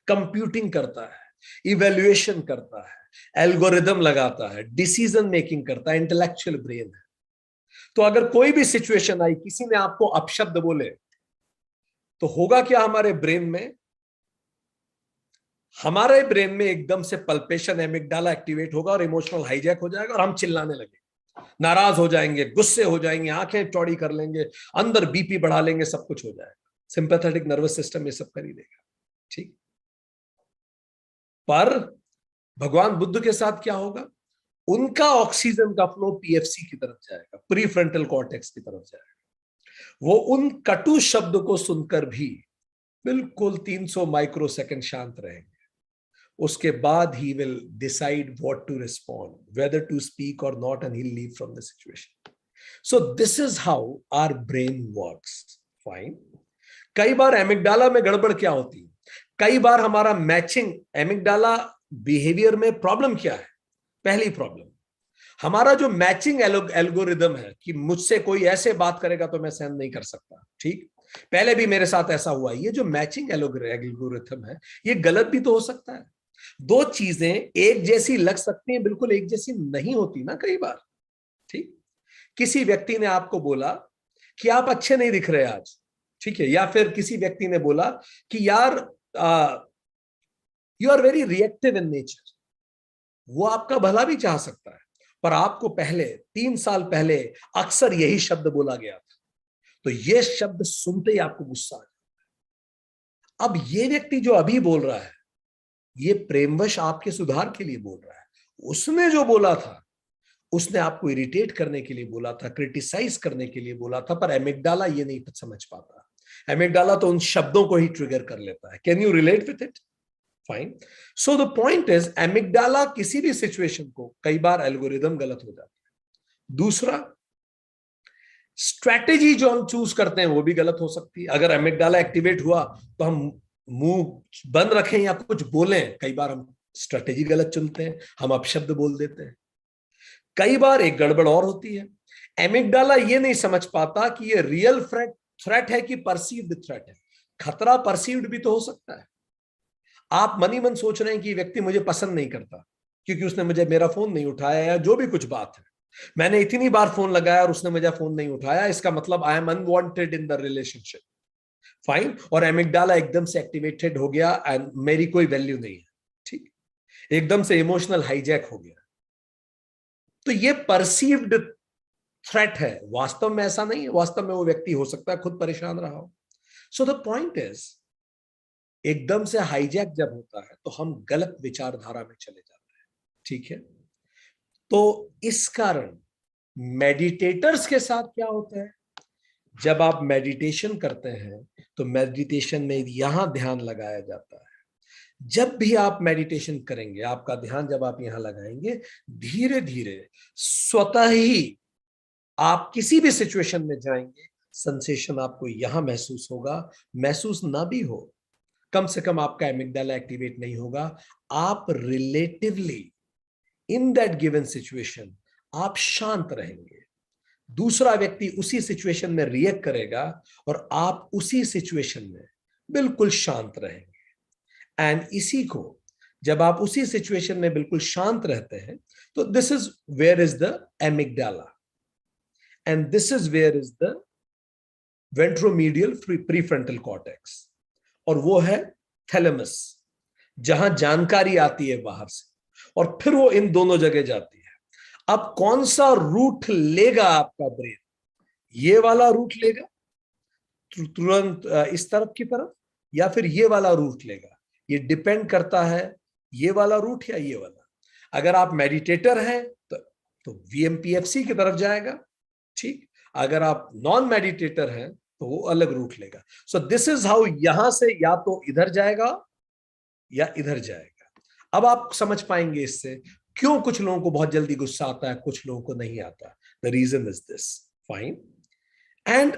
Speaker 1: कंप्यूटिंग करता है, इवेल्युएशन करता है, एल्गोरिदम लगाता है, डिसीजन मेकिंग करता है, इंटेलेक्चुअल ब्रेन है। तो अगर कोई भी सिचुएशन आई, किसी ने आपको अपशब्द बोले, तो होगा क्या हमारे ब्रेन में एकदम से पल्पेशन, एमिगडाला एक्टिवेट होगा और इमोशनल हाईजैक हो जाएगा, और हम चिल्लाने लगेंगे, नाराज हो जाएंगे, गुस्से हो जाएंगे, आंखें चौड़ी कर लेंगे, अंदर बीपी बढ़ा लेंगे, सब कुछ हो जाएगा। सिंपैथेटिक नर्वस सिस्टम ये सब कर ही देगा। ठीक, पर भगवान बुद्ध के साथ क्या होगा, उनका ऑक्सीजन का फ्लो पीएफसी की तरफ जाएगा, प्री फ्रंटल कॉर्टेक्स की तरफ जाएगा। वो उन कटु शब्द को सुनकर भी बिल्कुल 300 माइक्रोसेकंड शांत रहेंगे। उसके बाद ही will decide what to respond, whether to speak और not, and he will leave from the situation. So this is how our brain works. Fine. कई बार एमिगडाला में गड़बड़ क्या होती है, कई बार हमारा मैचिंग, एमिगडाला बिहेवियर में प्रॉब्लम क्या है? पहली प्रॉब्लम, हमारा जो मैचिंग एल्गोरिदम है, कि मुझसे कोई ऐसे बात करेगा तो मैं सहन नहीं कर सकता। ठीक, पहले भी मेरे साथ ऐसा हुआ। ये जो मैचिंग एल्गोरिथम है, ये गलत भी तो हो सकता है। दो चीजें एक जैसी लग सकती हैं, बिल्कुल एक जैसी नहीं होती ना कई बार। ठीक, किसी व्यक्ति ने आपको बोला कि आप अच्छे नहीं दिख रहे आज, ठीक है, या फिर किसी व्यक्ति ने बोला कि यार you are very reactive in nature. वो आपका भला भी चाह सकता है, पर आपको पहले 3 साल पहले अक्सर यही शब्द बोला गया था, तो ये शब्द सुनते ही आपको गुस्सा आ जाता। अब ये व्यक्ति जो अभी बोल रहा है, ये प्रेमवश आपके सुधार के लिए बोल रहा है। उसने जो बोला था, उसने आपको इरिटेट करने के लिए बोला था, क्रिटिसाइज करने के लिए बोला था, पर एमिगडाला ये नहीं समझ पाता। एमिगडाला तो उन शब्दों को ही ट्रिगर कर लेता है। Can you relate with it? Fine. So the point is, amygdala किसी भी सिचुएशन को, कई बार एल्गोरिदम गलत हो जाता है। दूसरा, स्ट्रैटेजी जो हम चूज करते हैं वो भी गलत हो सकती है। अगर एमिगडाला एक्टिवेट हुआ तो हम मुंह बंद रखें या कुछ बोलें, कई बार हम स्ट्रैटेजी गलत चुनते हैं, हम अपशब्द बोल देते हैं। कई बार एक गड़बड़ और होती है, एमिगडाला ये नहीं समझ पाता कि ये रियल थ्रेट है कि परसीव्ड थ्रेट है। खतरा परसीव्ड भी तो हो सकता है। आप मन ही मन सोच रहे हैं कि व्यक्ति मुझे पसंद नहीं करता क्योंकि उसने मुझे मेरा फोन नहीं उठाया या जो भी कुछ बात है, मैंने इतनी बार फोन लगाया और उसने मुझे फोन नहीं उठाया, इसका मतलब I am unwanted in the relationship. Fine, और एमिगडाला एकदम से एक्टिवेटेड हो गया एंड मेरी कोई वैल्यू नहीं है, ठीक, एकदम से इमोशनल हाईजैक हो गया। तो ये परसीव्ड थ्रेट है, वास्तव में ऐसा नहीं है। वास्तव में वो व्यक्ति हो सकता है खुद परेशान रहा हो। सो द पॉइंट इज, एकदम से हाईजैक जब होता है तो हम गलत विचारधारा में चले जाते हैं, ठीक है। तो इस कारण मेडिटेटर्स के साथ क्या होता है, जब आप मेडिटेशन करते हैं तो मेडिटेशन में यहां ध्यान लगाया जाता है। जब भी आप मेडिटेशन करेंगे, आपका ध्यान जब आप यहां लगाएंगे, धीरे धीरे स्वतः ही आप किसी भी सिचुएशन में जाएंगे, सेंसेशन आपको यहां महसूस होगा। महसूस ना भी हो, कम से कम आपका एमिगडाला एक्टिवेट नहीं होगा। आप relatively in that given situation आप शांत रहेंगे। दूसरा व्यक्ति उसी सिचुएशन में रिएक्ट करेगा और आप उसी सिचुएशन में बिल्कुल शांत रहेंगे। एंड इसी को जब आप उसी सिचुएशन में बिल्कुल शांत रहते हैं, तो this is where is the amygdala and this is where is the ventromedial prefrontal cortex, और वो है थैलेमस, जहां जानकारी आती है बाहर से और फिर वो इन दोनों जगह जाती है। अब कौन सा रूट लेगा आपका ब्रेन, ये वाला रूट लेगा तुरंत इस तरफ की तरफ, या फिर ये वाला रूट लेगा, ये डिपेंड करता है ये वाला रूट या ये वाला। अगर आप मेडिटेटर हैं तो वीएमपीएफसी की तरफ जाएगा, ठीक। अगर आप नॉन मेडिटेटर हैं तो वो अलग रूट लेगा। सो दिस इज हाउ, यहां से या तो इधर जाएगा या इधर जाएगा। अब आप समझ पाएंगे इससे क्यों कुछ लोगों को बहुत जल्दी गुस्सा आता है, कुछ लोगों को नहीं आता। The reason is this. Fine. And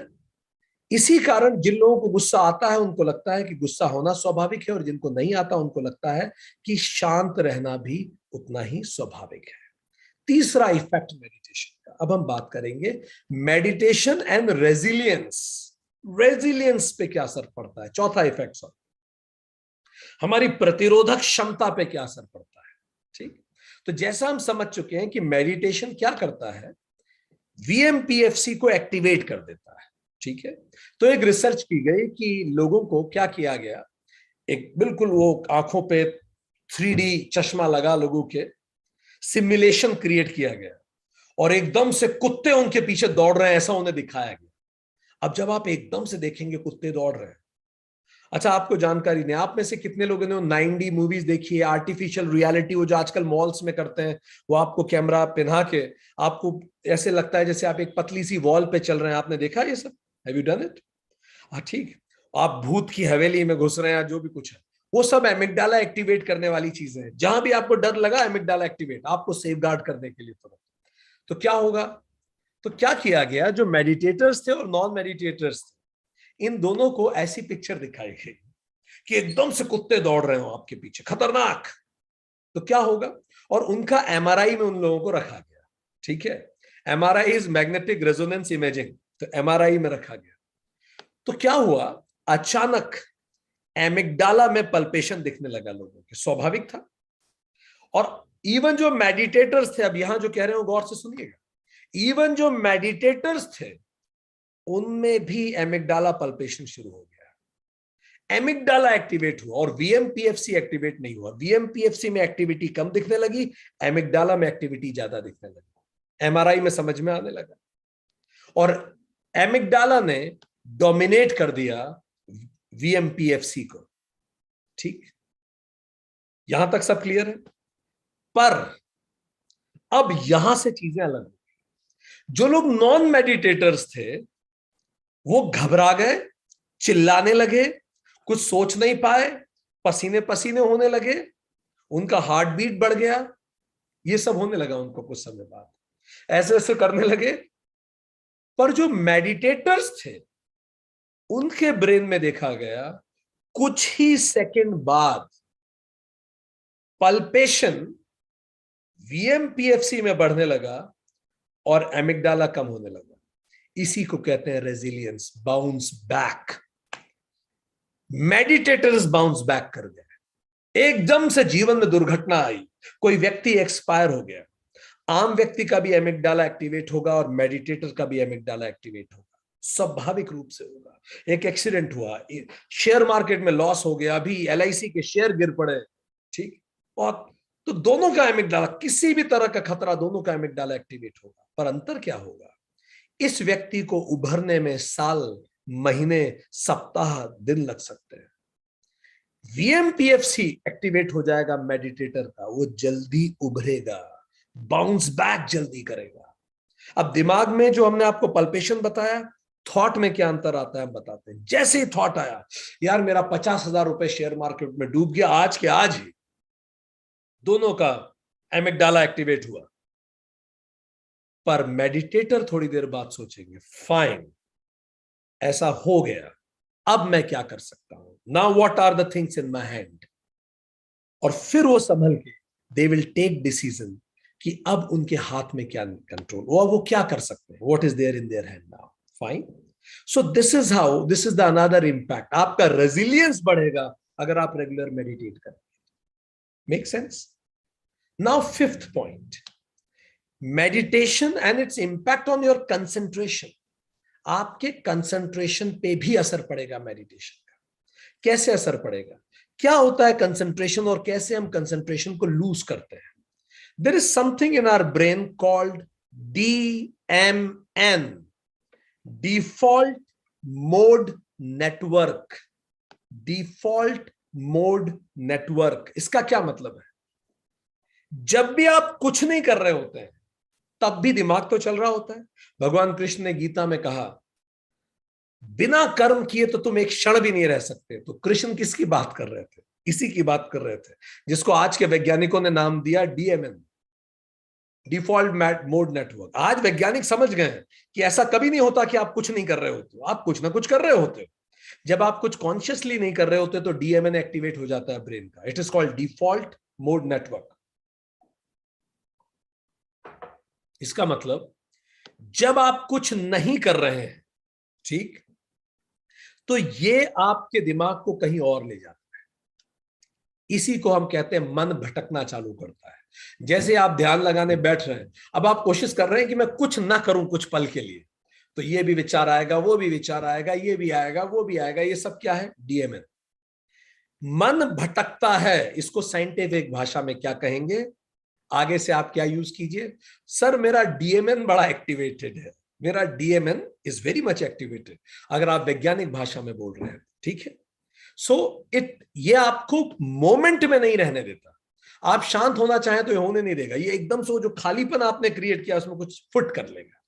Speaker 1: इसी कारण जिन लोगों को गुस्सा आता है उनको लगता है कि गुस्सा होना स्वाभाविक है, और जिनको नहीं आता उनको लगता है कि शांत रहना भी उतना ही स्वाभाविक है। तीसरा इफेक्ट मेडिटेशन का, अब हम बात करेंगे मेडिटेशन एंड रेजिलियंस। रेजिलियंस पे क्या असर पड़ता है। चौथा इफेक्ट, सर, हमारी प्रतिरोधक क्षमता पे क्या असर पड़ता है, ठीक। तो जैसा हम समझ चुके हैं कि मेडिटेशन क्या करता है, वीएमपीएफसी को एक्टिवेट कर देता है, ठीक है। तो एक रिसर्च की गई कि लोगों को क्या किया गया, एक बिल्कुल वो आंखों पे 3D चश्मा लगा लोगों के, सिमुलेशन क्रिएट किया गया और एकदम से कुत्ते उनके पीछे दौड़ रहे हैं ऐसा उन्हें दिखाया गया। अब जब आप एकदम से देखेंगे कुत्ते दौड़ रहे हैं, अच्छा आपको जानकारी नहीं, आप में से कितने लोगों ने 9D मूवीज देखी है, आर्टिफिशियल रियलिटी, वो जो आजकल मॉल्स में करते हैं, वो आपको कैमरा पहना के आपको ऐसे लगता है जैसे आप एक पतली सी वॉल पे चल रहे हैं। आपने देखा ये सब? Have you done it? हाँ, ठीक। आप भूत की हवेली में घुस रहे हैं, जो भी कुछ है वो सब एमिगडाला एक्टिवेट करने वाली चीजें हैं। जहां भी आपको डर लगा, एमिगडाला एक्टिवेट, आपको सेफ गार्ड करने के लिए तुरंत। तो क्या होगा, तो क्या किया गया, जो मेडिटेटर्स थे और नॉन मेडिटेटर्स थे, इन दोनों को ऐसी पिक्चर दिखाई गई कि एकदम से कुत्ते दौड़ रहे हो आपके पीछे, खतरनाक। तो क्या होगा, और उनका एमआरआई में उन लोगों को रखा गया, ठीक है। MRI is magnetic resonance imaging, तो एमआरआई में रखा गया। तो क्या हुआ, अचानक एमिगडाला में पल्पेशन दिखने लगा लोगों के, स्वाभाविक था। और इवन जो मेडिटेटर्स थे, अब यहां जो कह रहे हो गौर से सुनिएगा, इवन जो मेडिटेटर्स थे उनमें भी एमिगडाला पल्पेशन शुरू हो गया। एमिगडाला एक्टिवेट हुआ और वीएमपीएफसी एक्टिवेट नहीं हुआ। वीएमपीएफसी में एक्टिविटी कम दिखने लगी, एमिगडाला में एक्टिविटी ज्यादा दिखने लगी। एमआरआई में समझ में आने लगा, और एमिगडाला ने डोमिनेट कर दिया वीएमपीएफसी को, ठीक। यहां तक सब क्लियर है। पर अब यहां से चीजें अलग, जो लोग नॉन मेडिटेटर्स थे वो घबरा गए, चिल्लाने लगे, कुछ सोच नहीं पाए, पसीने पसीने होने लगे, उनका हार्ट बीट बढ़ गया, ये सब होने लगा उनको कुछ समय बाद, ऐसे ऐसे करने लगे। पर जो मेडिटेटर्स थे उनके ब्रेन में देखा गया कुछ ही सेकंड बाद पल्पेशन वीएमपीएफसी में बढ़ने लगा और एमिगडाला कम होने लगा। इसी को कहते हैं resilience, bounce back. Meditators bounce back कर गए। एकदम से जीवन में दुर्घटना आई, कोई व्यक्ति एक्सपायर हो गया, आम व्यक्ति का भी एमिगडाला एक्टिवेट होगा और मेडिटेटर का भी एमिगडाला एक्टिवेट होगा, स्वाभाविक रूप से होगा। एक एक्सीडेंट हुआ, शेयर मार्केट में लॉस हो गया, अभी एलआईसी के शेयर गिर पड़े, ठीक, और तो दोनों का एमिगडाला, किसी भी तरह का खतरा, दोनों का एमिगडाला एक्टिवेट होगा। पर अंतर क्या होगा, इस व्यक्ति को उभरने में साल, महीने, सप्ताह, दिन लग सकते हैं। वीएमपीएफसी एक्टिवेट हो जाएगा मेडिटेटर का, वो जल्दी उभरेगा, बाउंस बैक जल्दी करेगा। अब दिमाग में जो हमने आपको पल्पेशन बताया, थॉट में क्या अंतर आता है हम बताते हैं। जैसे ही थॉट आया, यार मेरा 50,000 रुपए शेयर मार्केट में डूब गया, आज के आज ही दोनों का एमिगडाला एक्टिवेट हुआ। पर मेडिटेटर थोड़ी देर बाद सोचेंगे, फाइन, ऐसा हो गया, अब मैं क्या कर सकता हूं, now what are the things in my hand, और फिर वो संभल के दे विल टेक डिसीजन कि अब उनके हाथ में क्या कंट्रोल, वो क्या कर सकते हैं, what is there in their hand now, fine. So this is how, this is the another impact. आपका रेजिलियंस बढ़ेगा अगर आप रेगुलर मेडिटेट करें। Make sense? Now fifth point, meditation and its impact on your concentration. आपके concentration पे भी असर पड़ेगा मेडिटेशन का। कैसे असर पड़ेगा, क्या होता है कंसंट्रेशन और कैसे हम कंसंट्रेशन को लूज करते हैं? There is something in our brain called DMN, default mode network. Default mode network, इसका क्या मतलब है? जब भी आप कुछ नहीं कर रहे होते हैं तब भी दिमाग तो चल रहा होता है। भगवान कृष्ण ने गीता में कहा, बिना कर्म किए तो तुम एक क्षण भी नहीं रह सकते। तो कृष्ण किसकी बात कर रहे थे? इसी की बात कर रहे थे जिसको आज के वैज्ञानिकों ने नाम दिया DMN, डिफॉल्ट मोड नेटवर्क। आज वैज्ञानिक समझ गए हैं कि ऐसा कभी नहीं होता कि आप कुछ नहीं कर रहे होते हो, आप कुछ ना कुछ कर रहे होते हो। जब आप कुछ कॉन्शियसली नहीं कर रहे होते तो DMN एक्टिवेट हो जाता है ब्रेन का। It is called default mode network. इसका मतलब जब आप कुछ नहीं कर रहे हैं, ठीक, तो ये आपके दिमाग को कहीं और ले जाता है। इसी को हम कहते हैं मन भटकना चालू करता है। जैसे आप ध्यान लगाने बैठ रहे हैं, अब आप कोशिश कर रहे हैं कि मैं कुछ ना करूं कुछ पल के लिए, तो ये भी विचार आएगा, वो भी विचार आएगा, ये भी आएगा, वो भी आएगा। ये सब क्या है? DMN। मन भटकता है, इसको साइंटिफिक भाषा में क्या कहेंगे? आगे से आप क्या यूज कीजिए, सर मेरा DMN बड़ा एक्टिवेटेड है, मेरा DMN is very much activated, अगर आप वैज्ञानिक भाषा में बोल रहे हैं, ठीक है। सो ये आपको मोमेंट में नहीं रहने देता। आप शांत होना चाहें तो ये होने नहीं देगा। ये एकदम से जो खालीपन आपने क्रिएट किया उसमें कुछ फुट कर लेगा।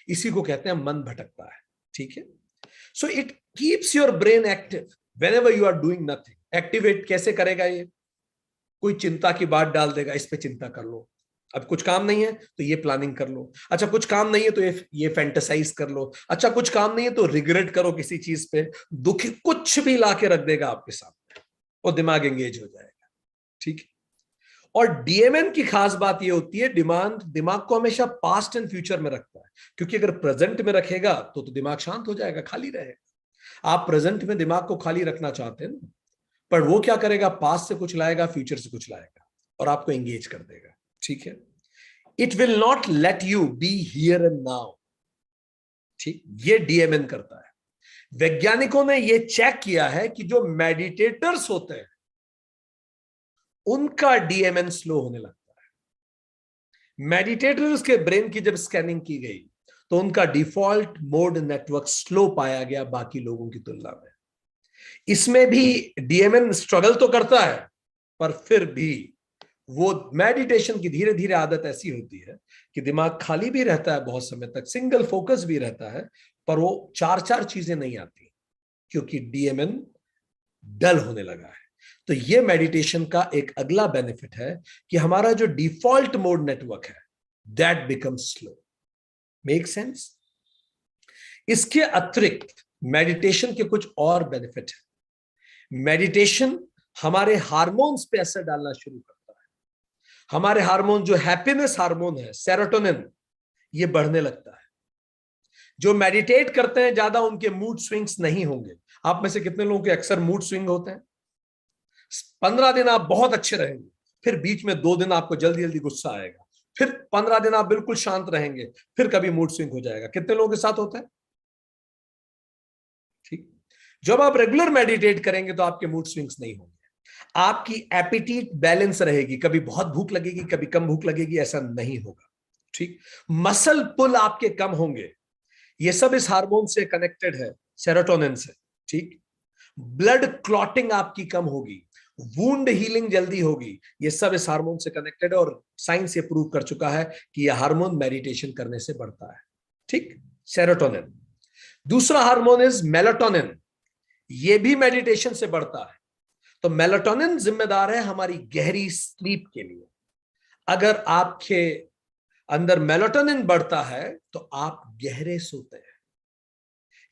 Speaker 1: इसी को कहते हैं मन भटकता है, ठीक है। So it keeps your brain active whenever you are doing nothing. Activate कैसे करेगा ये? कोई चिंता की बात डाल देगा, इस पे चिंता कर लो। अब कुछ काम नहीं है तो ये प्लानिंग कर लो। अच्छा कुछ काम नहीं है तो ये फैंटेसाइज कर लो। अच्छा कुछ काम नहीं है तो रिग्रेट करो किसी चीज पे, दुखी, कुछ भी लाके रख देगा आपके सामने और दिमाग एंगेज हो जाएगा, ठीक है। और DMN की खास बात ये होती है, दिमाग को हमेशा पास्ट एंड फ्यूचर में रखता है, क्योंकि अगर प्रेजेंट में रखेगा तो दिमाग शांत हो जाएगा, खाली रहेगा। आप प्रेजेंट में दिमाग को खाली रखना चाहते हैं ना, पर वो क्या करेगा? पास्ट से कुछ लाएगा, फ्यूचर से कुछ लाएगा और आपको एंगेज कर देगा, ठीक है। It will not let you be here and now, ठीक, ये DMN करता है। वैज्ञानिकों ने ये चेक किया है कि जो मेडिटेटर्स होते हैं उनका DMN स्लो होने लगता है। मेडिटेटर्स के ब्रेन की जब स्कैनिंग की गई तो उनका डिफॉल्ट मोड नेटवर्क स्लो पाया गया बाकी लोगों की तुलना में। इसमें भी DMN स्ट्रगल तो करता है, पर फिर भी वो मेडिटेशन की धीरे धीरे आदत ऐसी होती है कि दिमाग खाली भी रहता है बहुत समय तक, सिंगल फोकस भी रहता है, पर वो चार चार चीजें नहीं आती क्योंकि DMN डल होने लगा है। तो ये मेडिटेशन का एक अगला बेनिफिट है कि हमारा जो डिफॉल्ट मोड नेटवर्क है that becomes slow. Make sense? इसके अतिरिक्त मेडिटेशन के कुछ और बेनिफिट है। मेडिटेशन हमारे हार्मोन्स पे असर डालना शुरू करता है। हमारे हार्मोन जो हैप्पीनेस हार्मोन है, सेरोटोनिन, ये बढ़ने लगता है। जो मेडिटेट करते हैं ज्यादा, उनके मूड स्विंग्स नहीं होंगे। आप में से कितने लोगों के अक्सर मूड स्विंग होते हैं? 15 दिन आप बहुत अच्छे रहेंगे, फिर बीच में 2 दिन आपको जल्दी जल्दी गुस्सा आएगा, फिर 15 दिन आप बिल्कुल शांत रहेंगे, फिर कभी मूड स्विंग हो जाएगा। कितने लोगों के साथ होता है? ठीक। जब आप रेगुलर मेडिटेट करेंगे तो आपके मूड स्विंग्स नहीं होंगे। आपकी एपिटीट बैलेंस रहेगी, कभी बहुत भूख लगेगी, कभी कम भूख लगेगी, ऐसा नहीं होगा। ठीक। मसल पुल आपके कम होंगे। ये सब इस हार्मोन से कनेक्टेड है, सेरोटोनिन से। ठीक। ब्लड क्लॉटिंग आपकी कम होगी, वुंड हीलिंग जल्दी होगी। ये सब इस हार्मोन से कनेक्टेड है और साइंस ये प्रूव कर चुका है कि यह हार्मोन मेडिटेशन करने से बढ़ता है। ठीक। सेरोटोनिन। दूसरा हार्मोन इज मेलाटोनिन। ये भी मेडिटेशन से बढ़ता है। तो मेलाटोनिन जिम्मेदार है हमारी गहरी स्लीप के लिए। अगर आपके अंदर मेलाटोनिन बढ़ता है तो आप गहरे सोते हैं।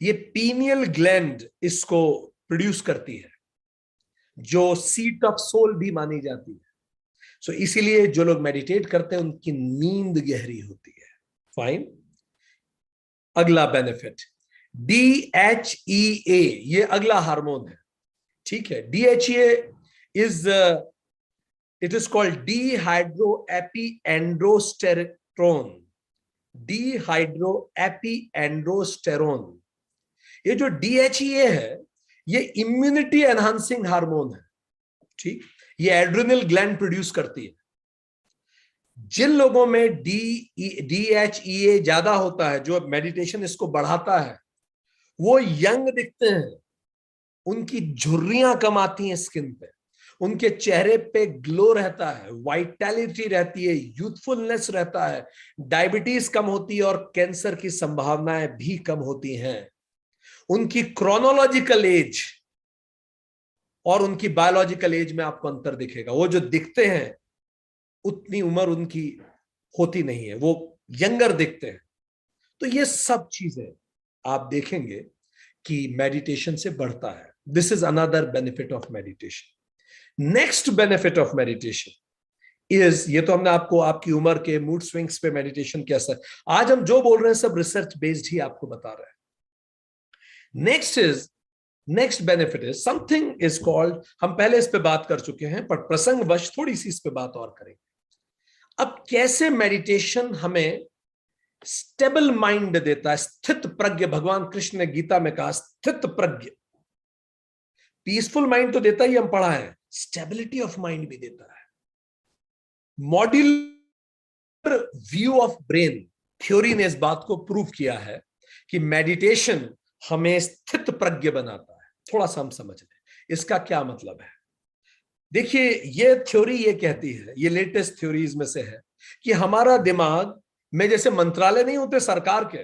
Speaker 1: ये पीनियल ग्लैंड इसको प्रोड्यूस करती है, जो सीट ऑफ सोल भी मानी जाती है। सो इसीलिए जो लोग मेडिटेट करते हैं उनकी नींद गहरी होती है। फाइन। अगला बेनिफिट DHEA, ये अगला हार्मोन है। ठीक है। DHEA is it is called dehydroepiandrosterone. Dehydroepiandrosterone. ये जो DHEA है, ये इम्यूनिटी एनहांसिंग हार्मोन है। ठीक। ये एड्रिनल ग्लैंड प्रोड्यूस करती है। जिन लोगों में DHEA ज्यादा होता है, जो मेडिटेशन इसको बढ़ाता है, वो यंग दिखते हैं, उनकी झुर्रियां कम आती हैं स्किन पे, उनके चेहरे पे ग्लो रहता है, वाइटैलिटी रहती है, यूथफुलनेस रहता है, डायबिटीज कम होती है और कैंसर की संभावनाएं भी कम होती हैं। उनकी क्रोनोलॉजिकल एज और उनकी बायोलॉजिकल एज में आपको अंतर दिखेगा। वो जो दिखते हैं उतनी उम्र उनकी होती नहीं है, वो यंगर दिखते हैं। तो ये सब चीजें आप देखेंगे कि मेडिटेशन से बढ़ता है। This is another benefit of meditation. Next benefit of meditation is, ये तो हमने आपको आपकी उम्र के मूड स्विंग्स पे मेडिटेशन के असर, आज हम जो बोल रहे हैं सब रिसर्च बेस्ड ही आपको बता रहे हैं। Next benefit is something is called, हम पहले इस पे बात कर चुके हैं पर प्रसंगवश थोड़ी सी इस पे बात और करेंगे। अब कैसे मेडिटेशन हमें स्टेबल माइंड देता है, स्थित प्रज्ञ। भगवान कृष्ण ने गीता में कहा स्थित प्रज्ञ। पीसफुल माइंड तो देता ही, हम पढ़ा है, स्टेबिलिटी ऑफ माइंड भी देता है। Modular view of brain theory ने इस बात को प्रूव किया है कि मेडिटेशन हमें स्थित प्रज्ञ बनाता है। थोड़ा सा हम समझ लें इसका क्या मतलब है। देखिए, ये थ्योरी ये कहती है, ये लेटेस्ट थ्योरीज में से है, कि हमारा दिमाग में जैसे मंत्रालय नहीं होते सरकार के,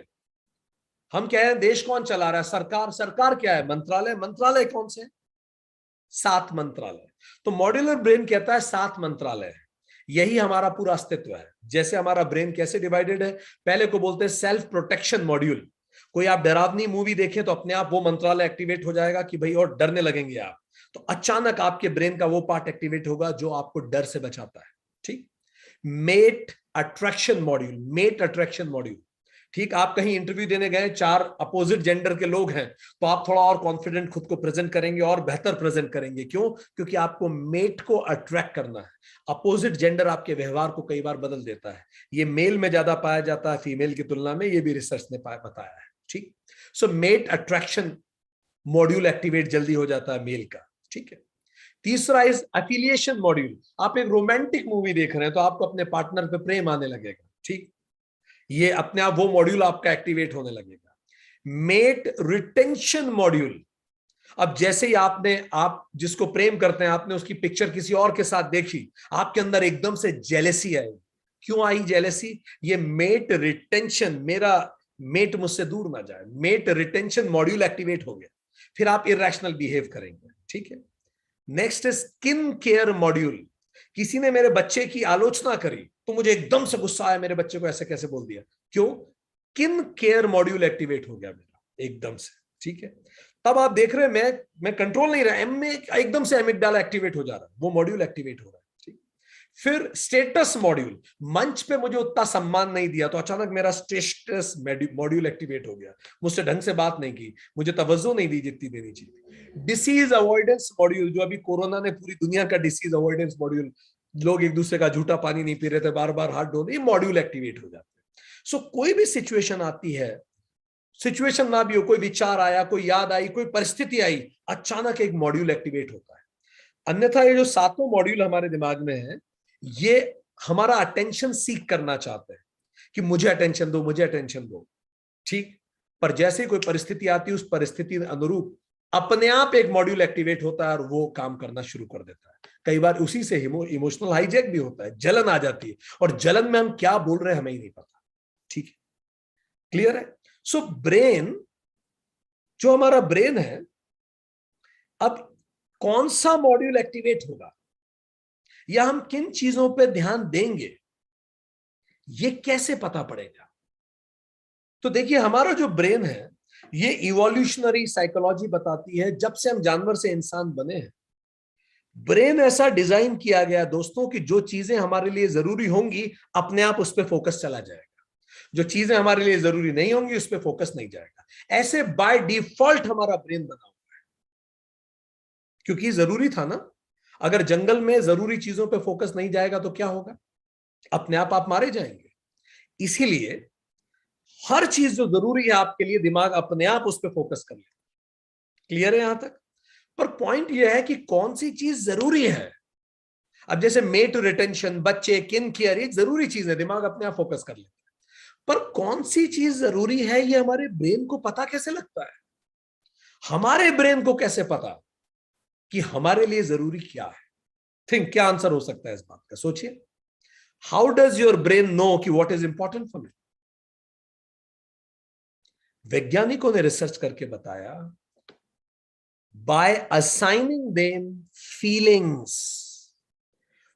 Speaker 1: हम कह रहे हैं देश कौन चला रहा है? सरकार। सरकार क्या है? मंत्रालय। मंत्रालय कौन से? 7 मंत्रालय। तो मॉड्यूलर ब्रेन कहता है 7 मंत्रालय है, यही हमारा पूरा अस्तित्व है। जैसे हमारा ब्रेन कैसे डिवाइडेड है, पहले को बोलते हैं सेल्फ प्रोटेक्शन मॉड्यूल। कोई आप डरावनी मूवी देखें तो अपने आप वो मंत्रालय एक्टिवेट हो जाएगा कि भाई, और डरने लगेंगे आप, तो अचानक आपके ब्रेन का वो पार्ट एक्टिवेट होगा जो आपको डर से बचाता है। ठीक। Mate attraction module, mate attraction module. ठीक। आप कहीं इंटरव्यू देने गए, 4 अपोजिट जेंडर के लोग हैं, तो आप थोड़ा और कॉन्फिडेंट खुद को प्रेजेंट करेंगे और बेहतर प्रेजेंट करेंगे। क्यों? क्योंकि आपको मेट को अट्रैक्ट करना है। अपोजिट जेंडर आपके व्यवहार को कई बार बदल देता है। ये मेल में ज्यादा पाया जाता है फीमेल की तुलना में, ये भी रिसर्च ने बताया है। ठीक। सो मेट अट्रैक्शन मॉड्यूल एक्टिवेट जल्दी हो जाता है मेल का। ठीक है। तीसरा इज एफिलिएशन मॉड्यूल। आप एक रोमांटिक मूवी देख रहे हैं तो आपको अपने पार्टनर पे प्रेम आने लगेगा। ठीक। ये अपने आप वो मॉड्यूल आपका एक्टिवेट होने लगेगा। Mate retention module. अब जैसे ही आप जिसको प्रेम करते हैं, आपने उसकी पिक्चर किसी और के साथ देखी, आपके अंदर एकदम से जेलेसी आई। क्यों आई जेलेसी? ये मेट रिटेंशन, मेरा मेट मुझसे दूर ना जाए, मेट रिटेंशन मॉड्यूल एक्टिवेट हो गया, फिर आप इरेशनल बिहेव करेंगे। ठीक है। नेक्स्ट है स्किन केयर मॉड्यूल। किसी ने मेरे बच्चे की आलोचना करी तो मुझे एकदम से गुस्सा आया, मेरे बच्चे को ऐसे कैसे बोल दिया। क्यों? स्किन केयर मॉड्यूल एक्टिवेट हो गया मेरा एकदम से। ठीक है। तब आप देख रहे हैं मैं कंट्रोल नहीं रहा, एम में एकदम से एमिगडाला एक्टिवेट हो जा रहा है, वो मॉड्यूल एक्टिवेट हो रहा है। ठीक। फिर स्टेटस मॉड्यूल, मंच पे मुझे उतना सम्मान नहीं दिया तो अचानक मेरा स्टेटस मॉड्यूल एक्टिवेट हो गया, मुझसे ढंग से बात नहीं की, मुझे तवज्जो नहीं दी जितनी देनी चाहिए। डिसीज अवॉइडेंस मॉड्यूल, जो अभी कोरोना ने पूरी दुनिया का डिसीज अवॉइडेंस मॉड्यूल, लोग एक दूसरे का झूठा पानी नहीं पी रहे थे, बार बार हाथ धोने, ये मॉड्यूल एक्टिवेट हो जाते हैं। सो कोई भी सिचुएशन आती है, सिचुएशन ना भी हो, कोई विचार आया, कोई याद आई, कोई परिस्थिति आई, अचानक एक मॉड्यूल एक्टिवेट होता है। अन्यथा ये जो सातों मॉड्यूल हमारे दिमाग में है, ये हमारा अटेंशन सीख करना चाहते हैं कि मुझे अटेंशन दो, मुझे अटेंशन दो, ठीक। पर जैसे ही कोई परिस्थिति आती है, उस परिस्थिति के अनुरूप अपने आप एक मॉड्यूल एक्टिवेट होता है और वो काम करना शुरू कर देता है। कई बार उसी से इमोशनल हाईजैक भी होता है, जलन आ जाती है, और जलन में हम क्या बोल रहे हैं हमें ही नहीं पता, ठीक है, क्लियर है। सो ब्रेन, जो हमारा ब्रेन है, अब कौन सा मॉड्यूल एक्टिवेट होगा या हम किन चीजों पे ध्यान देंगे, ये कैसे पता पड़ेगा? तो देखिए, हमारा जो ब्रेन है, ये इवोल्यूशनरी साइकोलॉजी बताती है, जब से हम जानवर से इंसान बने हैं, ब्रेन ऐसा डिजाइन किया गया दोस्तों कि जो चीजें हमारे लिए जरूरी होंगी अपने आप उस पर फोकस चला जाएगा, जो चीजें हमारे लिए जरूरी नहीं होंगी उस पर फोकस नहीं जाएगा। ऐसे बाय डिफॉल्ट हमारा ब्रेन बना हुआ है, क्योंकि जरूरी था ना। अगर जंगल में जरूरी चीजों पे फोकस नहीं जाएगा तो क्या होगा? अपने आप मारे जाएंगे। इसीलिए हर चीज जो जरूरी है आपके लिए, दिमाग अपने आप उस पर फोकस कर लेगा। क्लियर है यहां तक? पर पॉइंट यह है कि कौन सी चीज जरूरी है। अब जैसे मेट रिटेंशन, बच्चे, किन केयर, एक जरूरी चीज है, दिमाग अपने आप फोकस कर लेता है। पर कौन सी चीज जरूरी है, ये हमारे ब्रेन को पता कैसे लगता है? हमारे ब्रेन को कैसे पता कि हमारे लिए जरूरी क्या है? थिंक, क्या आंसर हो सकता है इस बात का, सोचिए। How does your brain know कि what is important for me? वैज्ञानिकों ने रिसर्च करके बताया, by assigning them feelings.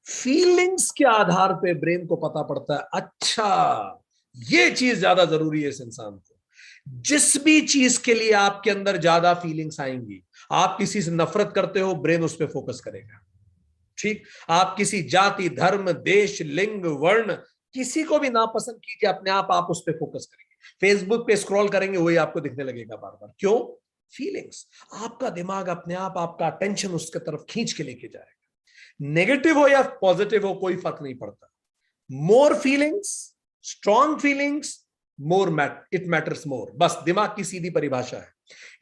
Speaker 1: Feelings के आधार पे ब्रेन को पता पड़ता है, अच्छा ये चीज ज्यादा जरूरी है इस इंसान को। जिस भी चीज के लिए आपके अंदर ज्यादा फीलिंग्स आएंगी, आप किसी से नफरत करते हो, ब्रेन उस पर फोकस करेगा, ठीक। आप किसी जाति, धर्म, देश, लिंग, वर्ण, किसी को भी नापसंद कीजिए, अपने आप उस पर फोकस करेंगे। फेसबुक पे स्क्रॉल करेंगे, वही आपको दिखने लगेगा बार बार। क्यों? फीलिंग्स। आपका दिमाग अपने आप आपका अटेंशन उसके तरफ खींच के लेके जाएगा। नेगेटिव हो या पॉजिटिव हो, कोई फर्क नहीं पड़ता। More feelings, strong feelings, it matters more. बस दिमाग की सीधी परिभाषा है।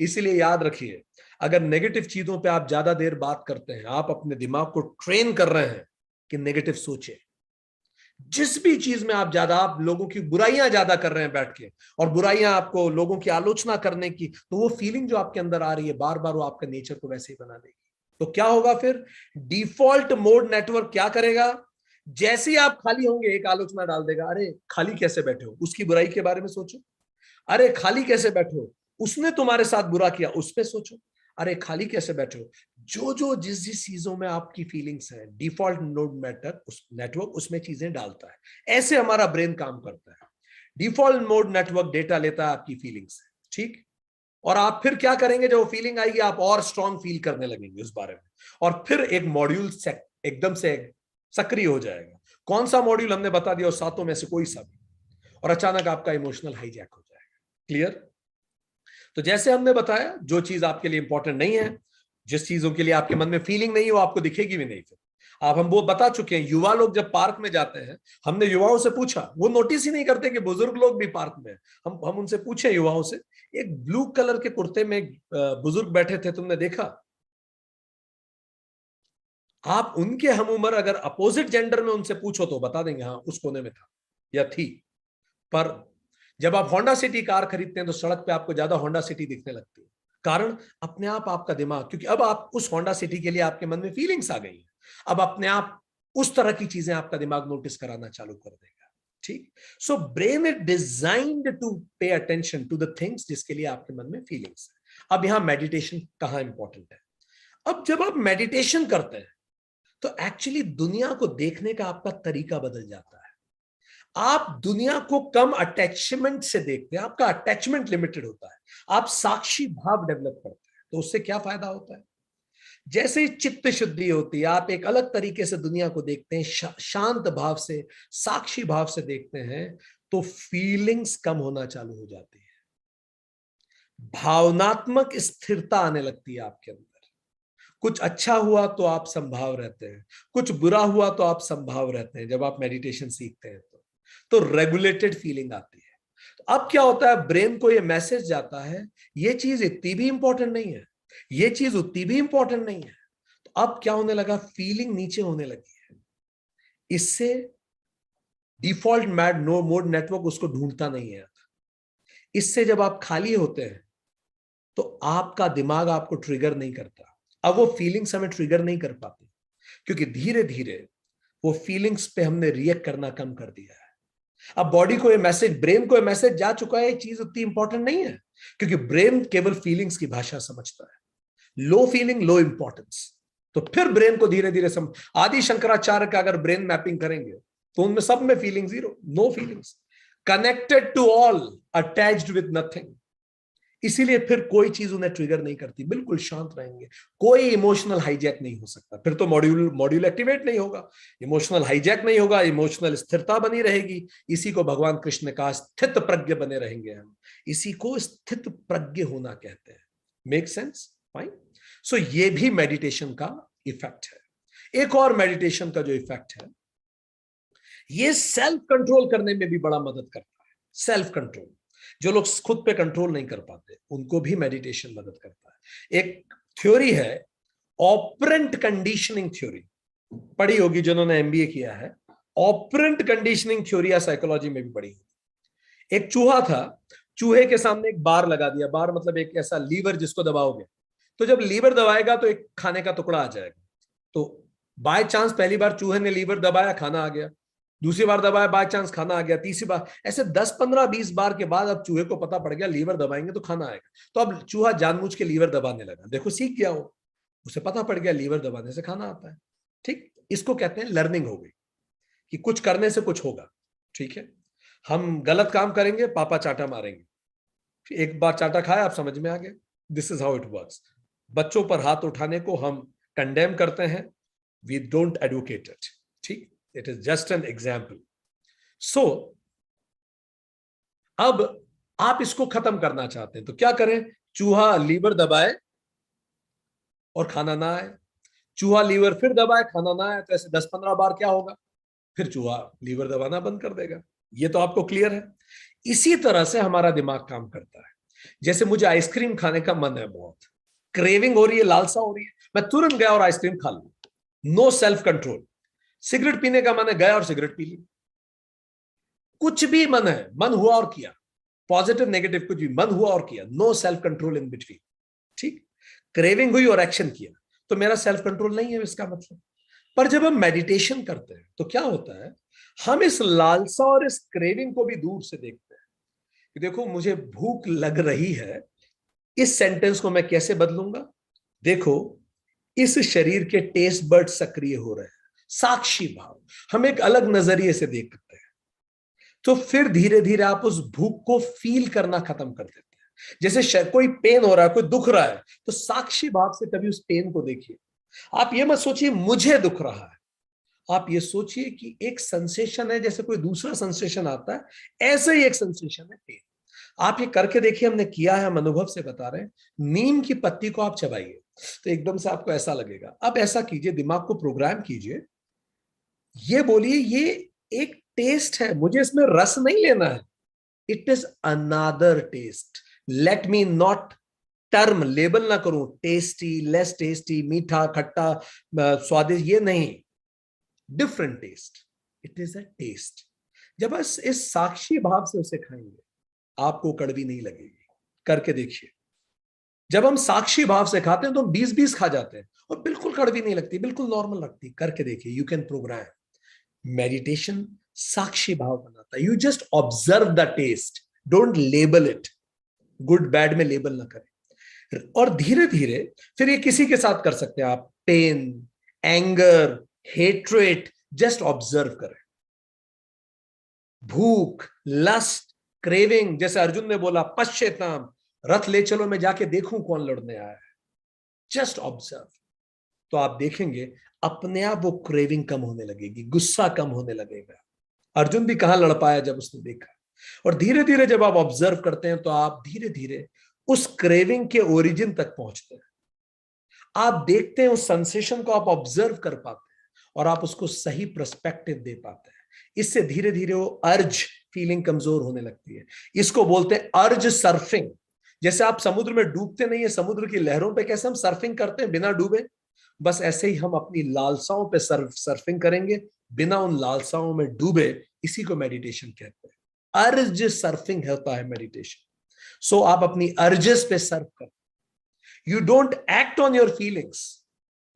Speaker 1: इसीलिए याद रखिए, अगर नेगेटिव चीजों पे आप ज्यादा देर बात करते हैं, आप अपने दिमाग को ट्रेन कर रहे हैं कि नेगेटिव सोचे। जिस भी चीज में आप ज्यादा, आप लोगों की बुराइयां ज्यादा कर रहे हैं बैठ के, और बुराइयां आपको, लोगों की आलोचना करने की, तो वो फीलिंग जो आपके अंदर आ रही है बार बार, वो आपके नेचर को वैसे ही बना देगी। तो क्या होगा फिर? डिफॉल्ट मोड नेटवर्क क्या करेगा? जैसे ही आप खाली होंगे, एक आलोचना डाल देगा, अरे खाली कैसे बैठे हो, उसकी बुराई के बारे में सोचो। अरे खाली कैसे बैठे हो, उसने तुम्हारे साथ बुरा किया, उस पर सोचो। अरे खाली कैसे बैठे हो। जो जो जिस जिस चीजों में आपकी फीलिंग्स है, डिफॉल्ट नोड मैटर उस नेटवर्क उसमें चीजें डालता है। ऐसे हमारा ब्रेन काम करता है। डिफॉल्ट मोड नेटवर्क डेटा लेता है आपकी फीलिंग्स से, ठीक। और आप फिर क्या करेंगे? जब वो फीलिंग आएगी, आप और स्ट्रांग फील करने लगेंगे उस बारे में, और फिर एक मॉड्यूल एकदम से सक्रिय हो जाएगा। कौन सा मॉड्यूल? हमने बता दिया, सातों में से कोई सा भी, और अचानक आपका इमोशनल हाईजैक हो जाएगा। क्लियर? तो जैसे हमने बताया, जो चीज आपके लिए इंपॉर्टेंट नहीं है, जिस चीजों के लिए आपके मन में फीलिंग नहीं है, वो आपको दिखेगी भी नहीं। फिर आप, हम वो बता चुके हैं, युवा लोग जब पार्क में जाते हैं, हमने युवाओं से पूछा, वो नोटिस ही नहीं करते कि बुजुर्ग लोग भी पार्क में हैं। हम उनसे पूछे युवाओं से, एक ब्लू कलर के कुर्ते में बुजुर्ग बैठे थे, तुमने देखा? आप उनके हम उम्र अगर अपोजिट जेंडर में उनसे पूछो तो बता देंगे, हाँ उस कोने में था या थी। पर जब आप होंडा सिटी कार खरीदते हैं तो सड़क पे आपको ज्यादा होंडा सिटी दिखने लगती है। कारण, अपने आप आपका दिमाग, क्योंकि अब आप उस होंडा सिटी के लिए आपके मन में फीलिंग्स आ गई हैं, अब अपने आप उस तरह की चीजें आपका दिमाग नोटिस कराना चालू कर देगा, ठीक। So brain is designed to pay attention to the things जिसके लिए आपके मन में फीलिंग्स है। अब यहां मेडिटेशन कहां इंपॉर्टेंट है? अब जब आप मेडिटेशन करते हैं तो एक्चुअली दुनिया को देखने का आपका तरीका बदल जाता है। आप दुनिया को कम अटैचमेंट से देखते हैं, आपका अटैचमेंट लिमिटेड होता है, आप साक्षी भाव डेवलप करते हैं। तो उससे क्या फायदा होता है? जैसे ही चित्त शुद्धि होती है, आप एक अलग तरीके से दुनिया को देखते हैं, शांत भाव से, साक्षी भाव से देखते हैं, तो फीलिंग्स कम होना चालू हो जाती है, भावनात्मक स्थिरता आने लगती है आपके अंदर। कुछ अच्छा हुआ तो आप संभाव रहते हैं, कुछ बुरा हुआ तो आप संभाव रहते हैं। जब आप मेडिटेशन सीखते हैं तो रेगुलेटेड फीलिंग आती है। तो अब क्या होता है, ब्रेन को ये मैसेज जाता है, ये चीज इतनी भी इंपॉर्टेंट नहीं है, ये चीज उतनी भी इंपॉर्टेंट नहीं है। तो अब क्या होने लगा, फीलिंग नीचे होने लगी है। इससे डिफॉल्ट मोड नेटवर्क उसको ढूंढता नहीं है। इससे जब आप खाली होते हैं तो आपका दिमाग आपको ट्रिगर नहीं करता। अब वो फीलिंग्स हमें ट्रिगर नहीं कर पाती, क्योंकि धीरे धीरे वो फीलिंग्स पे हमने रिएक्ट करना कम कर दिया है। अब बॉडी को ये मैसेज, ब्रेन को ये मैसेज जा चुका है, ये चीज उतनी इंपॉर्टेंट नहीं है, क्योंकि ब्रेन केवल फीलिंग्स की भाषा समझता है। लो फीलिंग लो इंपॉर्टेंस। तो फिर ब्रेन को धीरे धीरे आदि शंकराचार्य का अगर ब्रेन मैपिंग करेंगे तो उनमें सब में feeling zero, no feelings, connected to all, attached with nothing. इसीलिए फिर कोई चीज उन्हें ट्रिगर नहीं करती, बिल्कुल शांत रहेंगे, कोई इमोशनल हाईजैक नहीं हो सकता। फिर तो मॉड्यूल एक्टिवेट नहीं होगा, इमोशनल हाईजैक नहीं होगा, इमोशनल स्थिरता बनी रहेगी। इसी को भगवान कृष्ण ने कहा, स्थित प्रज्ञ बने रहेंगे हम। इसी को स्थित प्रज्ञ होना कहते हैं। Make sense? फाइन। सो ये भी मेडिटेशन का इफेक्ट है। एक और मेडिटेशन का जो इफेक्ट है, ये सेल्फ कंट्रोल करने में भी बड़ा मदद करता है। सेल्फ कंट्रोल, जो लोग खुद पे कंट्रोल नहीं कर पाते उनको भी मेडिटेशन मदद करता है। एक थ्योरी है ऑपरेंट कंडीशनिंग थ्योरी, पढ़ी होगी जिन्होंने एमबीए किया है। ऑपरेंट कंडीशनिंग थ्योरी या साइकोलॉजी में भी पढ़ी होगी। एक चूहा था, चूहे के सामने एक बार लगा दिया, बार मतलब एक ऐसा लीवर जिसको दबाओगे, तो जब लीवर दबाएगा तो एक खाने का टुकड़ा आ जाएगा। तो बाय चांस पहली बार चूहे ने लीवर दबाया, खाना आ गया, दूसरी बार दबाया, बाय चांस खाना आ गया, तीसरी बार, ऐसे 10 15 20 बार के बाद अब चूहे को पता पड़ गया लीवर दबाएंगे तो खाना आएगा। तो अब चूहा जानबूझ के लीवर दबाने लगा, देखो सीख गया वो, उसे पता पड़ गया लीवर दबाने से खाना आता है। ठीक, इसको कहते हैं लर्निंग हो गई, कि कुछ करने से कुछ होगा। ठीक है, हम गलत काम करेंगे, पापा चाटा मारेंगे, एक बार चाटा खाया, आप समझ में आ गया। This is how it works. बच्चों पर हाथ उठाने को हम कंडेम करते हैं, वी डोंट एडवोकेट इट। ठीक, it is just an example. So अब आप इसको खत्म करना चाहते हैं तो क्या करें, चूहा लीवर दबाए और खाना ना आए, चूहा लीवर फिर दबाए, खाना ना आए, तो ऐसे 10 15 बार क्या होगा, फिर चूहा लीवर दबाना बंद कर देगा। ये तो आपको क्लियर है। इसी तरह से हमारा दिमाग काम करता है। जैसे मुझे आइसक्रीम खाने का मन है, बहुत क्रेविंग हो रही है, लालसा हो रही है, मैं तुरंत गया और आइसक्रीम खा लूं, नो सेल्फ कंट्रोल। सिगरेट पीने का मन है, गया और सिगरेट पी ली। कुछ भी मन है, मन हुआ और किया, पॉजिटिव नेगेटिव कुछ भी मन हुआ और किया, no self control in between. ठीक, क्रेविंग हुई और एक्शन किया, तो मेरा सेल्फ कंट्रोल नहीं है इसका मतलब। पर जब हम मेडिटेशन करते हैं तो क्या होता है, हम इस लालसा और इस क्रेविंग को भी दूर से देखते हैं कि देखो मुझे भूख लग रही है, इस सेंटेंस को मैं कैसे बदलूंगा, देखो इस शरीर के टेस्ट बर्ड सक्रिय हो रहे हैं, साक्षी भाव, हम एक अलग नजरिए से देखते हैं। तो फिर धीरे धीरे आप उस भूख को फील करना खत्म कर देते हैं। जैसे कोई पेन हो रहा है, कोई दुख रहा है, तो साक्षी भाव से कभी उस पेन को देखिए। आप ये मत सोचिए मुझे दुख रहा है, आप ये सोचिए कि एक सेंसेशन है, जैसे कोई दूसरा सेंसेशन आता है, ऐसे ही एक सेंसेशन है पेन। आप ये करके देखिए, हमने किया है, हम अनुभव से बता रहे हैं। नीम की पत्ती को आप चबाइए तो एकदम से आपको ऐसा लगेगा। अब ऐसा कीजिए, दिमाग को प्रोग्राम कीजिए, ये बोलिए ये एक टेस्ट है, मुझे इसमें रस नहीं लेना है, it is another taste, let me not term label ना करूं, टेस्टी लेस टेस्टी, मीठा खट्टा स्वादिष्ट, ये नहीं, different taste, it is a taste. जब बस इस साक्षी भाव से उसे खाएंगे आपको कड़वी नहीं लगेगी। करके देखिए, जब हम साक्षी भाव से खाते हैं तो हम 20-20 खा जाते हैं और बिल्कुल कड़वी नहीं लगती, बिल्कुल नॉर्मल लगती। करके देखिए, यू कैन प्रोग्राम। मेडिटेशन साक्षी भाव बनाता है, you just observe the taste, don't label it, good bad में लेबल ना करें। और धीरे धीरे फिर ये किसी के साथ कर सकते हैं आप, pain, anger, hatred, just observe करें। भूख, लस्ट, क्रेविंग, जैसे अर्जुन ने बोला पश्चेताम, रथ ले चलो मैं जाके देखूं कौन लड़ने आया है, जस्ट ऑब्जर्व। तो आप देखेंगे अपने आप वो क्रेविंग कम होने लगेगी, गुस्सा कम होने लगेगा। अर्जुन भी कहां लड़ पाया जब उसने देखा। और धीरे धीरे जब आप ऑब्जर्व करते हैं तो आप धीरे धीरे उस क्रेविंग के ओरिजिन तक पहुंचते हैं। आप देखते हैं उस सेंसेशन को, आप ऑब्जर्व कर पाते हैं और आप उसको सही पर्सपेक्टिव दे पाते हैं। इससे धीरे धीरे वो अर्ज फीलिंग कमजोर होने लगती है। इसको बोलते हैं अर्ज सर्फिंग। जैसे आप समुद्र में डूबते नहीं है, समुद्र की लहरों पे कैसे हम सर्फिंग करते हैं बिना डूबे, बस ऐसे ही हम अपनी लालसाओं पे सर्फिंग करेंगे बिना उन लालसाओं में डूबे। इसी को मेडिटेशन कहते हैं। अर्ज सर्फिंग होता है मेडिटेशन। सो आप अपनी अर्जेस पे सर्फ करते, you don't act on your feelings.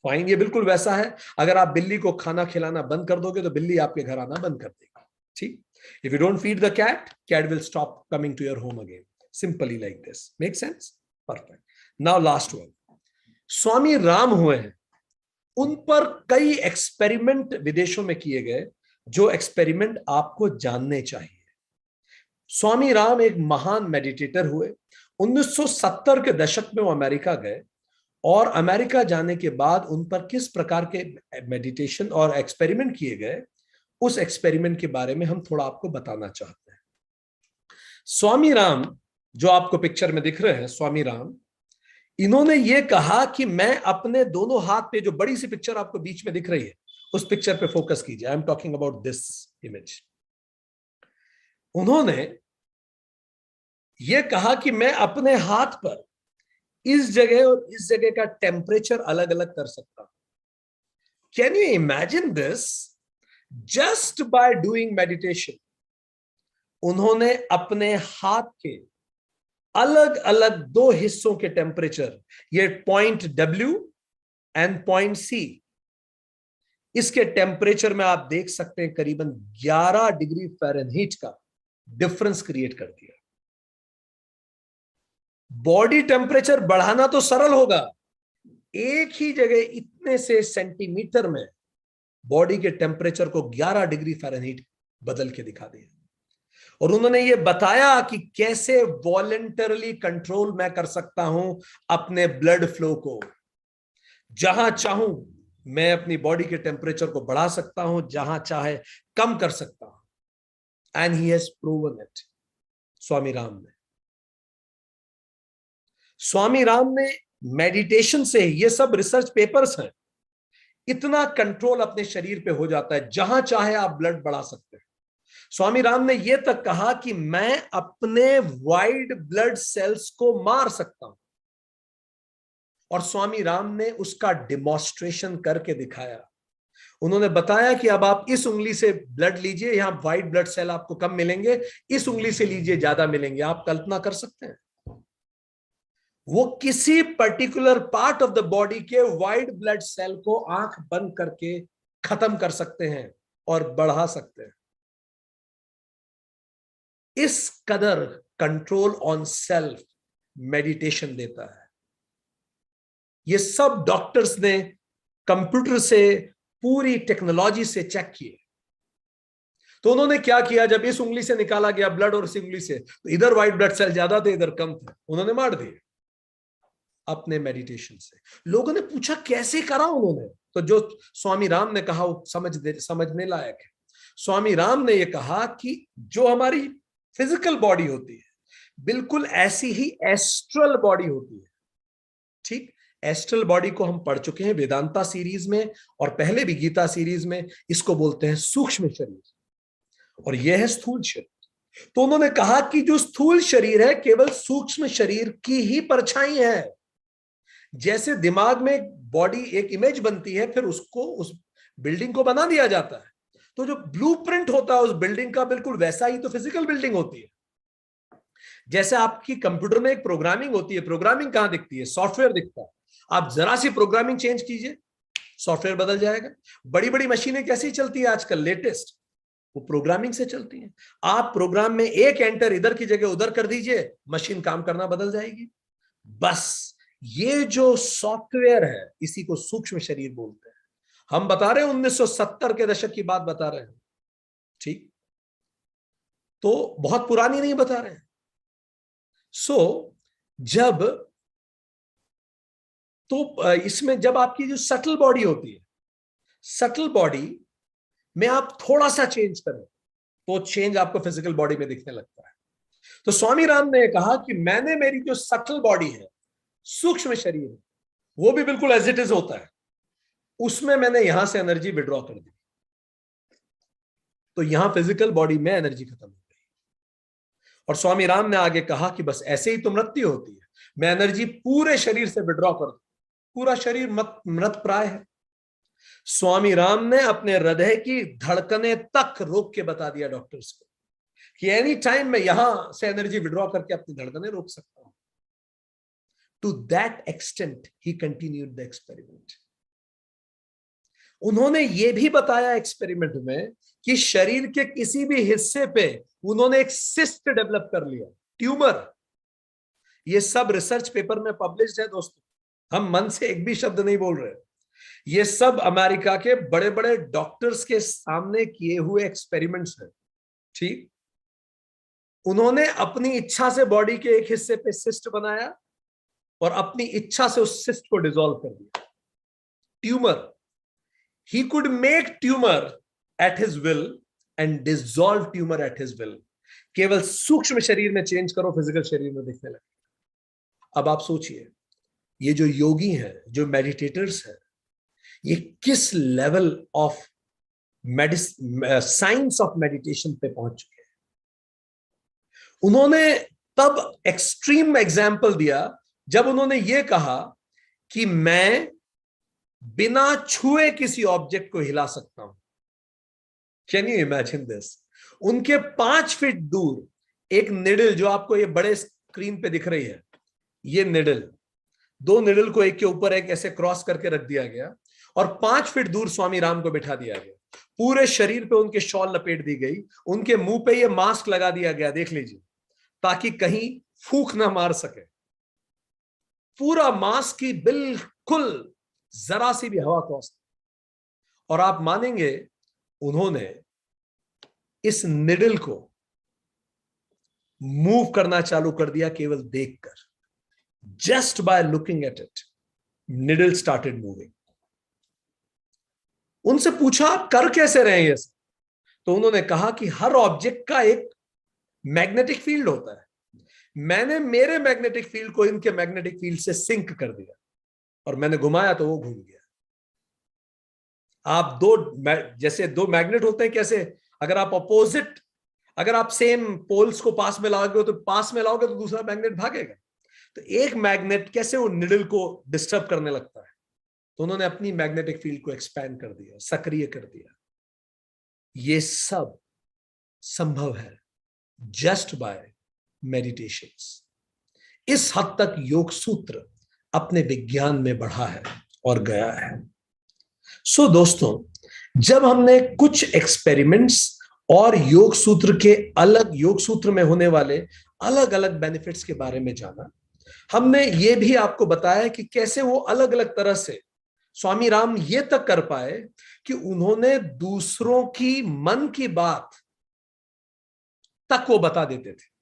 Speaker 1: Fine, ये बिल्कुल वैसा है, अगर आप बिल्ली को खाना खिलाना बंद कर दोगे तो बिल्ली आपके घर आना बंद कर देगी। ठीक, if you don't feed the cat, cat will stop coming to your home again. Simply like this, make sense? Perfect. Now last one, Swami Ram हुए हैं, उन पर कई एक्सपेरिमेंट विदेशों में किए गए, जो एक्सपेरिमेंट आपको जानने चाहिए। स्वामी राम एक महान मेडिटेटर हुए। 1970 के दशक में वो अमेरिका गए और अमेरिका जाने के बाद उन पर किस प्रकार के मेडिटेशन और एक्सपेरिमेंट किए गए, उस एक्सपेरिमेंट के बारे में हम थोड़ा आपको बताना चाहते हैं। स्वामी राम, जो आपको पिक्चर में दिख रहे हैं, स्वामी राम, इन्होंने ये कहा कि मैं अपने दोनों हाथ पे, जो बड़ी सी पिक्चर आपको बीच में दिख रही है, उस पिक्चर पे फोकस कीजिए। I am talking about this image. उन्होंने ये कहा कि मैं अपने हाथ पर इस जगह और इस जगह का टेम्परेचर अलग अलग कर सकता हूं। Can you imagine this? Just by doing meditation उन्होंने अपने हाथ के अलग अलग दो हिस्सों के टेम्परेचर, ये point W and point C, इसके टेम्परेचर में आप देख सकते हैं करीबन 11 डिग्री फ़ारेनहीट का डिफरेंस क्रिएट कर दिया। बॉडी टेम्परेचर बढ़ाना तो सरल होगा, एक ही जगह इतने से सेंटीमीटर में बॉडी के टेम्परेचर को 11 डिग्री फ़ारेनहीट बदल के दिखा दिया। और उन्होंने ये बताया कि कैसे वॉलेंटरली कंट्रोल मैं कर सकता हूं अपने ब्लड फ्लो को। जहां चाहूं मैं अपनी बॉडी के टेम्परेचर को बढ़ा सकता हूं, जहां चाहे कम कर सकता हूं। And he has proven it, Swami Ram ने। स्वामी राम ने मेडिटेशन से, ये सब रिसर्च पेपर्स हैं, इतना कंट्रोल अपने शरीर पे हो जाता है, जहां चाहे आप ब्लड बढ़ा सकते हैं। स्वामी राम ने यह तक कहा कि मैं अपने वाइट ब्लड सेल्स को मार सकता हूं। और स्वामी राम ने उसका डिमॉन्स्ट्रेशन करके दिखाया। उन्होंने बताया कि अब आप इस उंगली से ब्लड लीजिए, यहां व्हाइट ब्लड सेल आपको कम मिलेंगे, इस उंगली से लीजिए ज्यादा मिलेंगे। आप कल्पना कर सकते हैं, वो किसी particular part of the body के व्हाइट ब्लड सेल को आंख बंद करके खत्म कर सकते हैं और बढ़ा सकते हैं। इस कदर कंट्रोल ऑन सेल्फ मेडिटेशन देता है। ये सब डॉक्टर्स ने कंप्यूटर से, पूरी टेक्नोलॉजी से चेक किए। तो उन्होंने क्या किया, जब इस उंगली से निकाला गया ब्लड और इस उंगली से, तो इधर व्हाइट ब्लड सेल ज्यादा थे, इधर कम थे, उन्होंने मार दिए अपने मेडिटेशन से। लोगों ने पूछा कैसे करा उन्होंने, तो जो स्वामी राम ने कहा वो समझने लायक है। स्वामी राम ने यह कहा कि जो हमारी फिजिकल बॉडी होती है, बिल्कुल ऐसी ही एस्ट्रल बॉडी होती है। ठीक, एस्ट्रल बॉडी को हम पढ़ चुके हैं वेदांता सीरीज में और पहले भी गीता सीरीज में। इसको बोलते हैं सूक्ष्म शरीर और यह है स्थूल शरीर। तो उन्होंने कहा कि जो स्थूल शरीर है केवल सूक्ष्म शरीर की ही परछाई है। जैसे दिमाग में बॉडी एक इमेज बनती है, फिर उसको, उस बिल्डिंग को बना दिया जाता है, तो जो ब्लूप्रिंट होता है उस बिल्डिंग का, बिल्कुल वैसा ही तो फिजिकल बिल्डिंग होती है। जैसे आपकी कंप्यूटर में एक प्रोग्रामिंग होती है, प्रोग्रामिंग कहां दिखती है? सॉफ्टवेयर दिखता है। आप जरा सी प्रोग्रामिंग चेंज कीजिए, सॉफ्टवेयर बदल जाएगा। बड़ी बड़ी मशीनें कैसी चलती है आजकल लेटेस्ट, वो प्रोग्रामिंग से चलती हैं। आप प्रोग्राम में एक एंटर इधर की जगह उधर कर दीजिए, मशीन काम करना बदल जाएगी। बस ये जो सॉफ्टवेयर है, इसी को सूक्ष्म शरीर बोलते हैं। हम बता रहे हैं 1970 के दशक की बात बता रहे हैं, ठीक, तो बहुत पुरानी नहीं बता रहे हैं। जब तो इसमें जब आपकी जो सटल बॉडी होती है, सटल बॉडी में आप थोड़ा सा चेंज करें तो चेंज आपको फिजिकल बॉडी में दिखने लगता है। तो स्वामी राम ने कहा कि मैंने मेरी जो सटल बॉडी है, सूक्ष्म शरीर है, वो भी बिल्कुल एज इट इज होता है, उसमें मैंने यहां से एनर्जी विड्रॉ कर दी, तो यहां फिजिकल बॉडी में एनर्जी खत्म हो गई। और स्वामी राम ने आगे कहा कि बस ऐसे ही तो मृत्यु होती है, मैं एनर्जी पूरे शरीर से विड्रॉ कर दूं, पूरा शरीर मृत प्राय है। स्वामी राम ने अपने हृदय की धड़कने तक रोक के बता दिया डॉक्टर्स को कि एनी टाइम मैं यहां से एनर्जी विड्रॉ करके अपनी धड़कने रोक सकता हूं। To that extent he continued the experiment. उन्होंने यह भी बताया एक्सपेरिमेंट में कि शरीर के किसी भी हिस्से पे उन्होंने एक सिस्ट डेवलप कर लिया, ट्यूमर। ये सब रिसर्च पेपर में पब्लिश्ड है दोस्तों, हम मन से एक भी शब्द नहीं बोल रहे। ये सब अमेरिका के बड़े बड़े डॉक्टर्स के सामने किए हुए एक्सपेरिमेंट्स हैं, ठीक। उन्होंने अपनी इच्छा से बॉडी के एक हिस्से पे सिस्ट बनाया और अपनी इच्छा से उस सिस्ट को डिसॉल्व कर दिया, tumour. He could make tumour at his will and dissolve tumour at his will. केवल सूक्ष्म शरीर में चेंज करो, फिजिकल शरीर में दिखने लगे। अब आप सोचिए, ये जो योगी हैं, जो मेडिटेटर्स हैं, ये किस level of science of meditation पे पहुंच चुके हैं। उन्होंने तब एक्सट्रीम एग्जाम्पल दिया जब उन्होंने ये कहा कि मैं बिना छुए किसी ऑब्जेक्ट को हिला सकता हूं। Can you imagine this? उनके 5 फीट दूर एक निडल, जो आपको ये बड़े स्क्रीन पे दिख रही है, ये निडल, 2 निडल को एक के ऊपर एक ऐसे क्रॉस करके रख दिया गया और 5 फीट दूर स्वामी राम को बिठा दिया गया। पूरे शरीर पे उनके शॉल लपेट दी गई, उनके मुंह पे ये मास्क लगा दिया गया, देख लीजिए, ताकि कहीं फूंक ना मार सके। पूरा मास्क की बिल्कुल जरा सी भी हवा क्रॉस। और आप मानेंगे, उन्होंने इस निडल को मूव करना चालू कर दिया केवल देखकर। Just by looking at it, needle started moving. उनसे पूछा आप कर कैसे रहे हैं ये? तो उन्होंने कहा कि हर ऑब्जेक्ट का एक मैग्नेटिक फील्ड होता है, मैंने मेरे मैग्नेटिक फील्ड को इनके मैग्नेटिक फील्ड से सिंक कर दिया और मैंने घुमाया तो वो घूम गया। आप जैसे 2 मैग्नेट होते हैं, कैसे, अगर आप अपोजिट, अगर आप सेम पोल्स को पास में लाओगे तो पास में लाओगे तो दूसरा मैग्नेट भागेगा। तो एक मैग्नेट कैसे वो निडल को डिस्टर्ब करने लगता है, तो उन्होंने अपनी मैग्नेटिक फील्ड को एक्सपैंड कर दिया, सक्रिय कर दिया। ये सब संभव है जस्ट बाय मेडिटेशंस। इस हद तक योग सूत्र अपने विज्ञान में बढ़ा है और गया है। सो दोस्तों, जब हमने कुछ एक्सपेरिमेंट्स और योग सूत्र में होने वाले अलग अलग बेनिफिट्स के बारे में जाना, हमने ये भी आपको बताया कि कैसे वो अलग अलग तरह से स्वामी राम ये तक कर पाए कि उन्होंने दूसरों की मन की बात तक वो बता देते थे।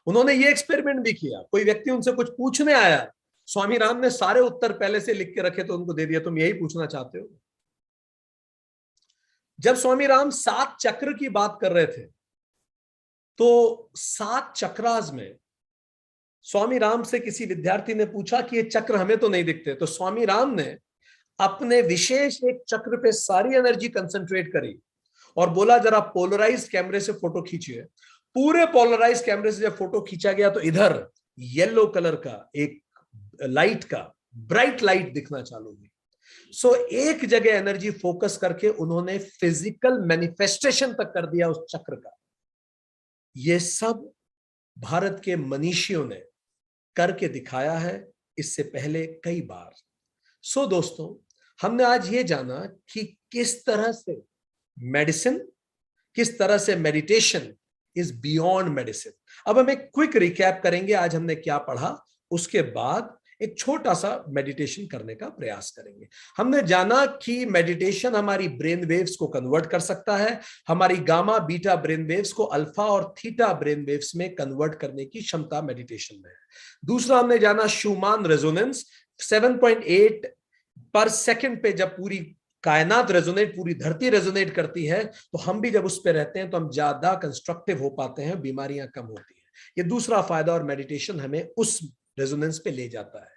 Speaker 1: उन्होंने ये एक्सपेरिमेंट भी किया, कोई व्यक्ति उनसे कुछ पूछने आया, स्वामी राम ने सारे उत्तर पहले से लिख के रखे तो उनको दे दिया, तुम यही पूछना चाहते हो। जब स्वामी राम 7 चक्र की बात कर रहे थे, तो 7 चक्रास में स्वामी राम से किसी विद्यार्थी ने पूछा कि ये चक्र हमें तो नहीं दिखते, तो स्वामी राम ने अपने विशेष एक चक्र पे सारी एनर्जी कंसंट्रेट करी और बोला, जरा पोलराइज कैमरे से फोटो खींचिए। पूरे पोलराइज कैमरे से जब फोटो खींचा गया तो इधर येलो कलर का एक लाइट का ब्राइट लाइट दिखना चालू हुई। सो एक जगह एनर्जी फोकस करके उन्होंने फिजिकल मैनिफेस्टेशन तक कर दिया उस चक्र का। ये सब भारत के मनीषियों ने करके दिखाया है इससे पहले कई बार। सो दोस्तों, हमने आज ये जाना कि किस तरह से मेडिसिन, किस तरह से मेडिटेशन इज बियॉन्ड मेडिसिन। अब हम एक क्विक रिकैप करेंगे, आज हमने क्या पढ़ा, उसके बाद एक छोटा सा मेडिटेशन करने का प्रयास करेंगे। हमने जाना कि मेडिटेशन हमारी ब्रेन वेव्स को कन्वर्ट कर सकता है, हमारी गामा बीटा ब्रेन वेव्स को अल्फा और थीटा ब्रेन वेव्स में कन्वर्ट करने की क्षमता मेडिटेशन में है। दूसरा, हमने जाना शूमान रेजोनेंस, 7.8 पर सेकंड पे जब पूरी कायनात रेजोनेट, पूरी धरती रेजोनेट करती है, तो हम भी जब उस पे रहते हैं तो हम ज्यादा कंस्ट्रक्टिव हो पाते हैं, बीमारियां कम होती हैं। ये दूसरा फायदा, और मेडिटेशन हमें उस रेजोनेंस पे ले जाता है।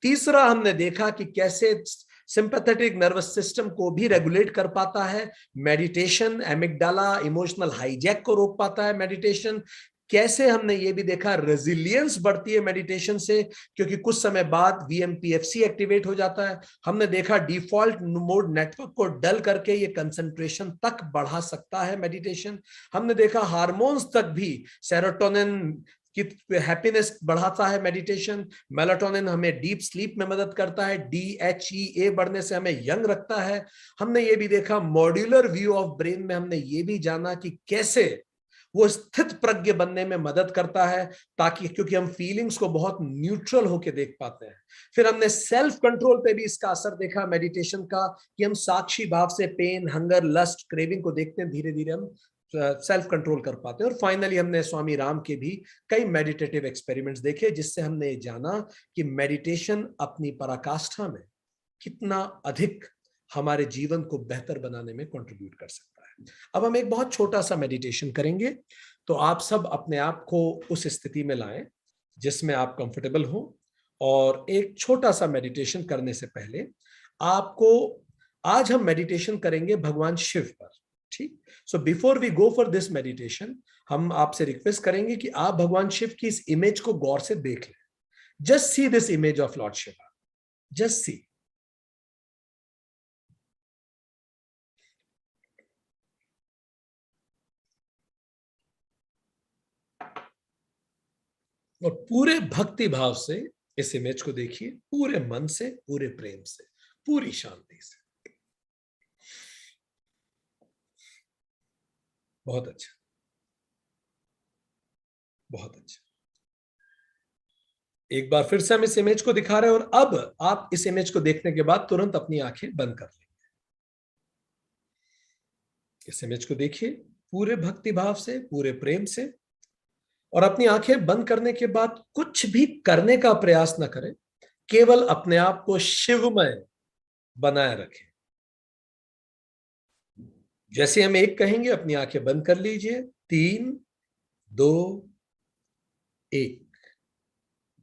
Speaker 1: तीसरा, हमने देखा कि कैसे सिंपैथेटिक नर्वस सिस्टम को भी रेगुलेट कर पाता है मेडिटेशन। एमिगडाला इमोशनल हाईजैक को रोक पाता है मेडिटेशन। कैसे हमने ये भी देखा रेजिलियंस बढ़ती है मेडिटेशन से, क्योंकि कुछ समय बाद वीएमपीएफसी एक्टिवेट हो जाता है। हमने देखा डिफॉल्ट मोड नेटवर्क को डल करके ये कंसंट्रेशन तक बढ़ा सकता है मेडिटेशन। हमने देखा हार्मोन्स तक भी, सेरोटोनिन कि हैप्पीनेस बढ़ाता है मेडिटेशन। मेलाटोनिन हमें डीप स्लीप में मदद करता है। DHEA बढ़ने से हमें यंग रखता है। हमने ये भी देखा मॉड्यूलर व्यू ऑफ ब्रेन में, हमने ये भी जाना कि कैसे वो स्थित प्रज्ञ बनने में मदद करता है, ताकि क्योंकि हम फीलिंग्स को बहुत न्यूट्रल होके देख पाते हैं। फिर हमने सेल्फ कंट्रोल पे भी इसका असर देखा मेडिटेशन का, कि हम साक्षी भाव से पेन, हंगर, लस्ट, क्रेविंग को देखते हैं, धीरे धीरे हम सेल्फ कंट्रोल कर पाते हैं। और फाइनली हमने स्वामी राम के भी कई मेडिटेटिव एक्सपेरिमेंट्स देखे, जिससे हमने जाना कि मेडिटेशन अपनी पराकाष्ठा में कितना अधिक हमारे जीवन को बेहतर बनाने में कंट्रीब्यूट कर सकता है। अब हम एक बहुत छोटा सा मेडिटेशन करेंगे, तो आप सब अपने आप को उस स्थिति में लाएं जिसमें आप कंफर्टेबल हो। और एक छोटा सा मेडिटेशन करने से पहले आपको, आज हम मेडिटेशन करेंगे भगवान शिव पर, ठीक। So before we go for this meditation, हम आपसे रिक्वेस्ट करेंगे कि आप भगवान शिव की इस इमेज को गौर से देख लें। Just see this image of Lord Shiva, just see. और पूरे भक्ति भाव से इस इमेज को देखिए, पूरे मन से, पूरे प्रेम से, पूरी शांति से। बहुत अच्छा, बहुत अच्छा। एक बार फिर से हम इस इमेज को दिखा रहे हैं, और अब आप इस इमेज को देखने के बाद तुरंत अपनी आंखें बंद कर लेंगे। इस इमेज को देखिए पूरे भक्ति भाव से, पूरे प्रेम से, और अपनी आंखें बंद करने के बाद कुछ भी करने का प्रयास न करें, केवल अपने आप को शिवमय बनाए रखें। जैसे हम एक कहेंगे, अपनी आंखें बंद कर लीजिए। 3, 2, 1।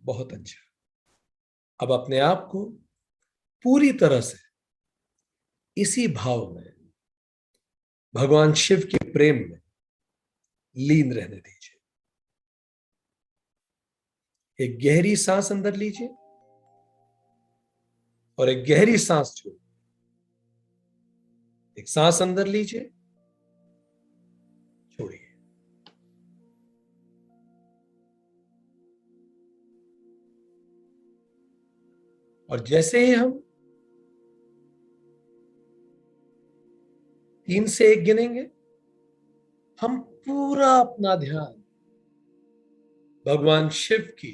Speaker 1: बहुत अच्छा। अब अपने आप को पूरी तरह से इसी भाव में, भगवान शिव के प्रेम में लीन रहने दीजिए। एक गहरी सांस अंदर लीजिए और एक गहरी सांस छोड़िए। एक सांस अंदर लीजिए, छोड़िए। और जैसे ही हम 3 से 1 गिनेंगे, हम पूरा अपना ध्यान भगवान शिव की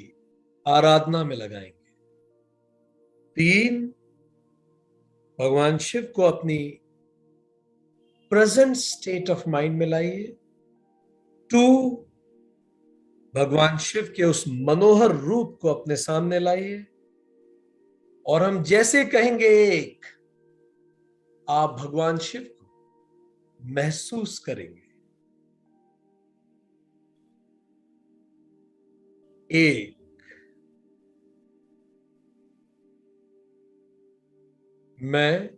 Speaker 1: आराधना में लगाएंगे। 3, भगवान शिव को अपनी प्रेजेंट स्टेट ऑफ माइंड में लाइए। 2, भगवान शिव के उस मनोहर रूप को अपने सामने लाइए। और हम जैसे कहेंगे 1, आप भगवान शिव को महसूस करेंगे। 1, मैं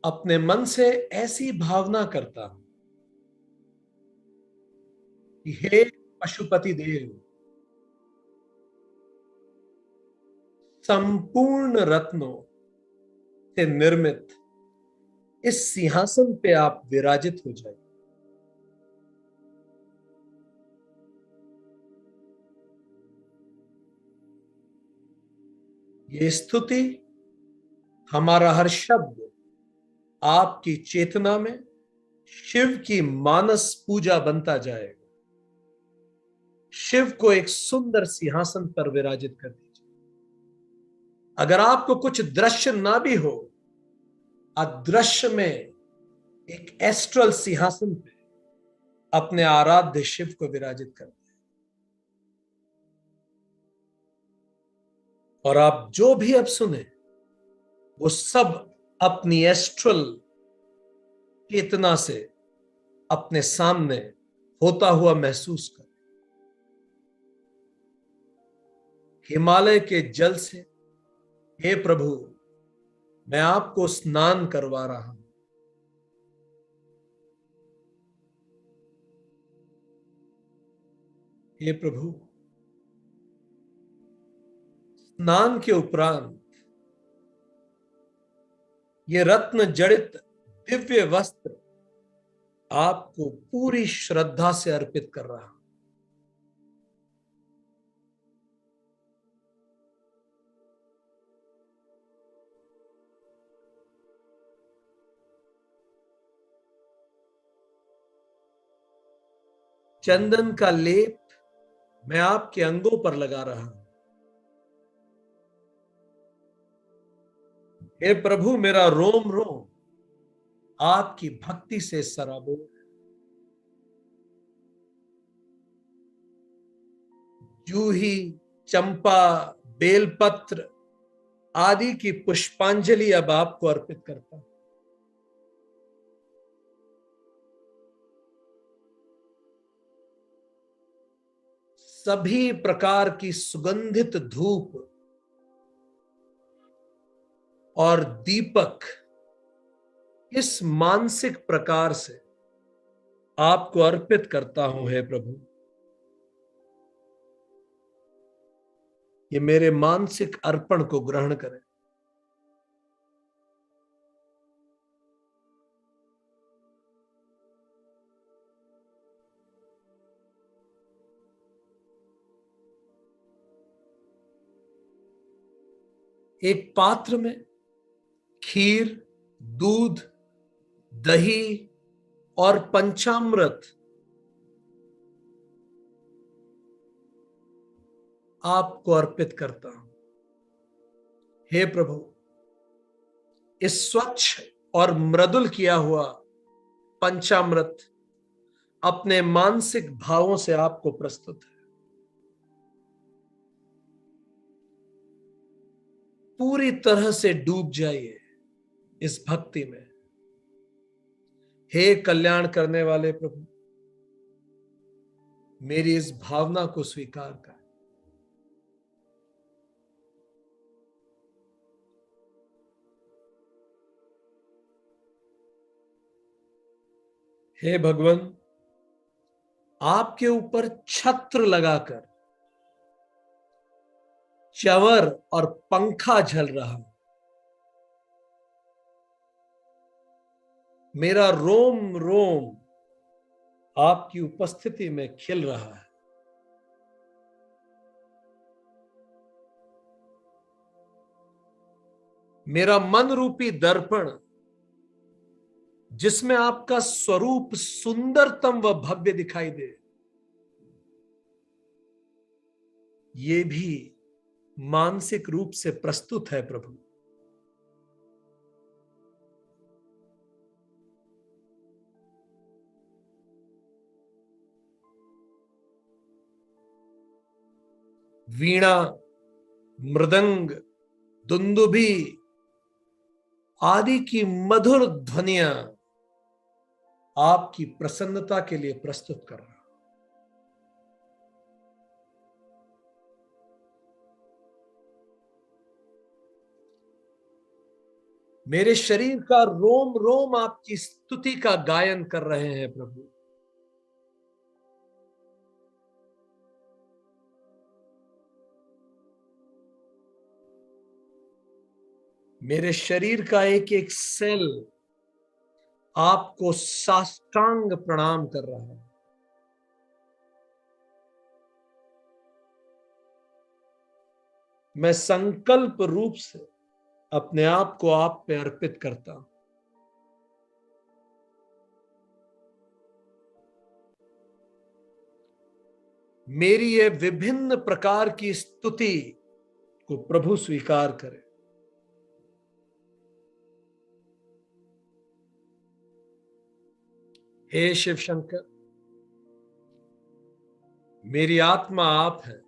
Speaker 1: अपने मन से ऐसी भावना करता हूं कि हे पशुपति देव, संपूर्ण रत्नों से निर्मित इस सिंहासन पे आप विराजित हो जाइए। ये स्तुति, हमारा हर शब्द आपकी चेतना में शिव की मानस पूजा बनता जाएगा। शिव को एक सुंदर सिंहासन पर विराजित कर दीजिए। अगर आपको कुछ दृश्य ना भी हो, अदृश्य में एक एस्ट्रल सिंहासन पे अपने आराध्य शिव को विराजित कर दीजिए। और आप जो भी अब सुने वो सब अपनी एस्ट्रल चेतना से अपने सामने होता हुआ महसूस कर। हिमालय के जल से हे प्रभु मैं आपको स्नान करवा रहा हूं। हे प्रभु स्नान के उपरांत ये रत्न जड़ित दिव्य वस्त्र आपको पूरी श्रद्धा से अर्पित कर रहा हूं। चंदन का लेप मैं आपके अंगों पर लगा रहा हूं। हे प्रभु मेरा रोम रोम आपकी भक्ति से सराबोर। जूही, चंपा, बेलपत्र आदि की पुष्पांजलि अब आपको अर्पित करता हूं। सभी प्रकार की सुगंधित धूप और दीपक इस मानसिक प्रकार से आपको अर्पित करता हूं। हे प्रभु ये मेरे मानसिक अर्पण को ग्रहण करें। एक पात्र में खीर, दूध, दही और पंचामृत आपको अर्पित करता हूं। हे प्रभु इस स्वच्छ और मृदुल किया हुआ पंचामृत अपने मानसिक भावों से आपको प्रस्तुत है। पूरी तरह से डूब जाइए इस भक्ति में। हे कल्याण करने वाले प्रभु मेरी इस भावना को स्वीकार कर। हे भगवान आपके ऊपर छत्र लगाकर चंवर और पंखा झल रहा। मेरा रोम रोम आपकी उपस्थिति में खिल रहा है। मेरा मन रूपी दर्पण जिसमें आपका स्वरूप सुंदरतम व भव्य दिखाई दे, ये भी मानसिक रूप से प्रस्तुत है प्रभु। वीणा, मृदंग, दुंदुभी आदि की मधुर ध्वनियां आपकी प्रसन्नता के लिए प्रस्तुत कर रहा। मेरे शरीर का रोम रोम आपकी स्तुति का गायन कर रहे हैं प्रभु। मेरे शरीर का एक एक सेल आपको साष्टांग प्रणाम कर रहा है। मैं संकल्प रूप से अपने आप को आप पे अर्पित करता हूं। मेरी ये विभिन्न प्रकार की स्तुति को प्रभु स्वीकार करे। हे शिव शंकर मेरी आत्मा आप है।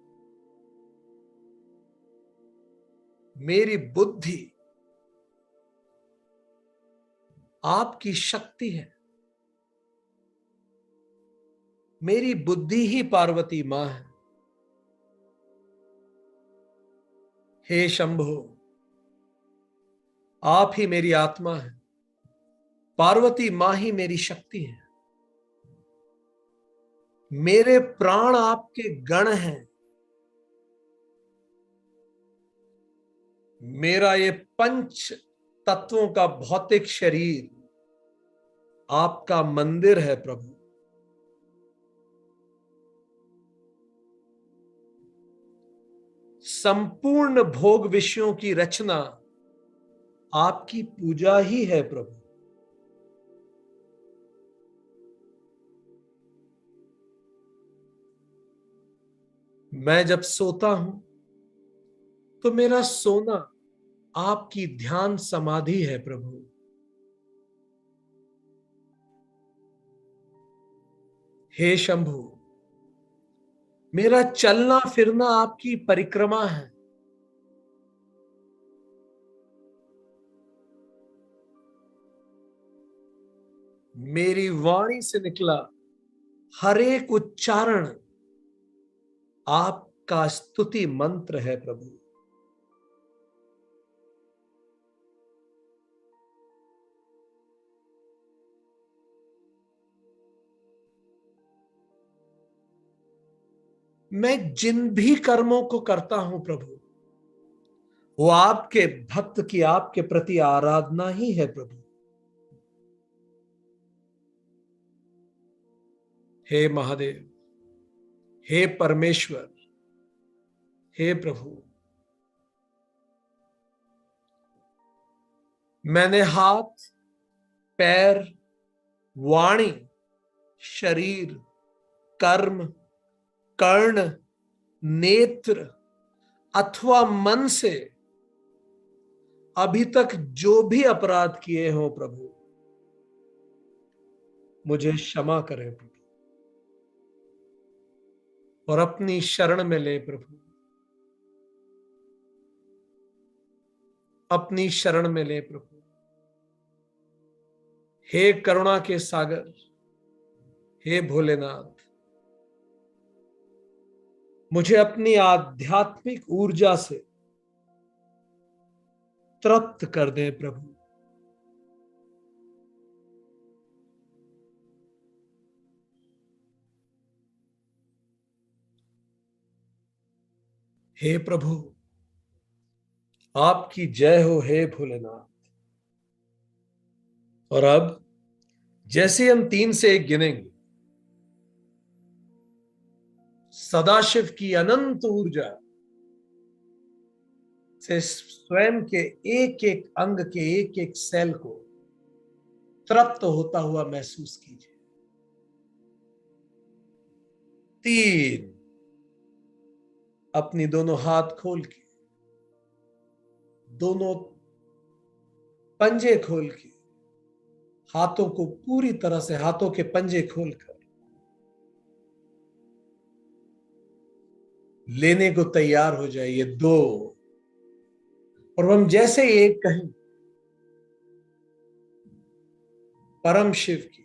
Speaker 1: मेरी बुद्धि आपकी शक्ति है। मेरी बुद्धि ही पार्वती मां है। हे शंभो, आप ही मेरी आत्मा है। पार्वती मां ही मेरी शक्ति है। मेरे प्राण आपके गण हैं। मेरा ये पंच तत्वों का भौतिक शरीर आपका मंदिर है प्रभु। संपूर्ण भोग विषयों की रचना आपकी पूजा ही है प्रभु। मैं जब सोता हूं तो मेरा सोना आपकी ध्यान समाधि है प्रभु। हे शंभु, मेरा चलना फिरना आपकी परिक्रमा है। मेरी वाणी से निकला हर एक उच्चारण आपका स्तुति मंत्र है प्रभु। मैं जिन भी कर्मों को करता हूं प्रभु, वो आपके भक्त की आपके प्रति आराधना ही है प्रभु। हे महादेव, हे परमेश्वर, हे प्रभु, मैंने हाथ, पैर, वाणी, शरीर, कर्म, कर्ण, नेत्र अथवा मन से अभी तक जो भी अपराध किए हो प्रभु, मुझे क्षमा करें प्रभु, और अपनी शरण में ले प्रभु, अपनी शरण में ले प्रभु। हे करुणा के सागर, हे भोलेनाथ, मुझे अपनी आध्यात्मिक ऊर्जा से तृप्त कर दे प्रभु। हे प्रभु, आपकी जय हो हे भोलेनाथ। और अब जैसे हम 3 से 1 गिनेंगे, सदाशिव की अनंत ऊर्जा से स्वयं के एक एक अंग के एक एक सेल को तृप्त होता हुआ महसूस कीजिए। 3, अपनी दोनों हाथ खोल के, दोनों पंजे खोल के, हाथों को पूरी तरह से, हाथों के पंजे खोलकर लेने को तैयार हो जाइए। 2, और हम जैसे एक कहें, परम शिव की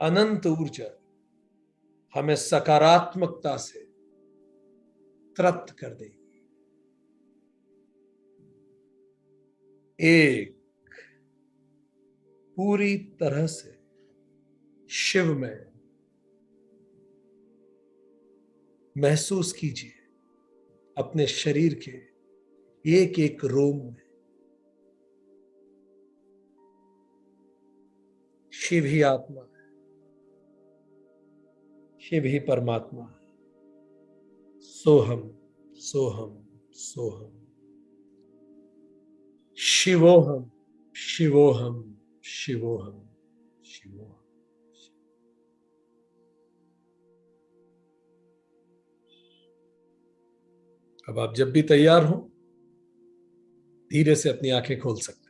Speaker 1: अनंत ऊर्जा हमें सकारात्मकता से तृप्त कर देगी। 1, पूरी तरह से शिव में महसूस कीजिए, अपने शरीर के एक एक रोम में शिव ही आत्मा है, शिव ही परमात्मा है। सोहम सोहम सोहम, शिवोहम शिवोहम शिवोहम शिवोहम। अब आप जब भी तैयार हो, धीरे से अपनी आंखें खोल सकते हैं।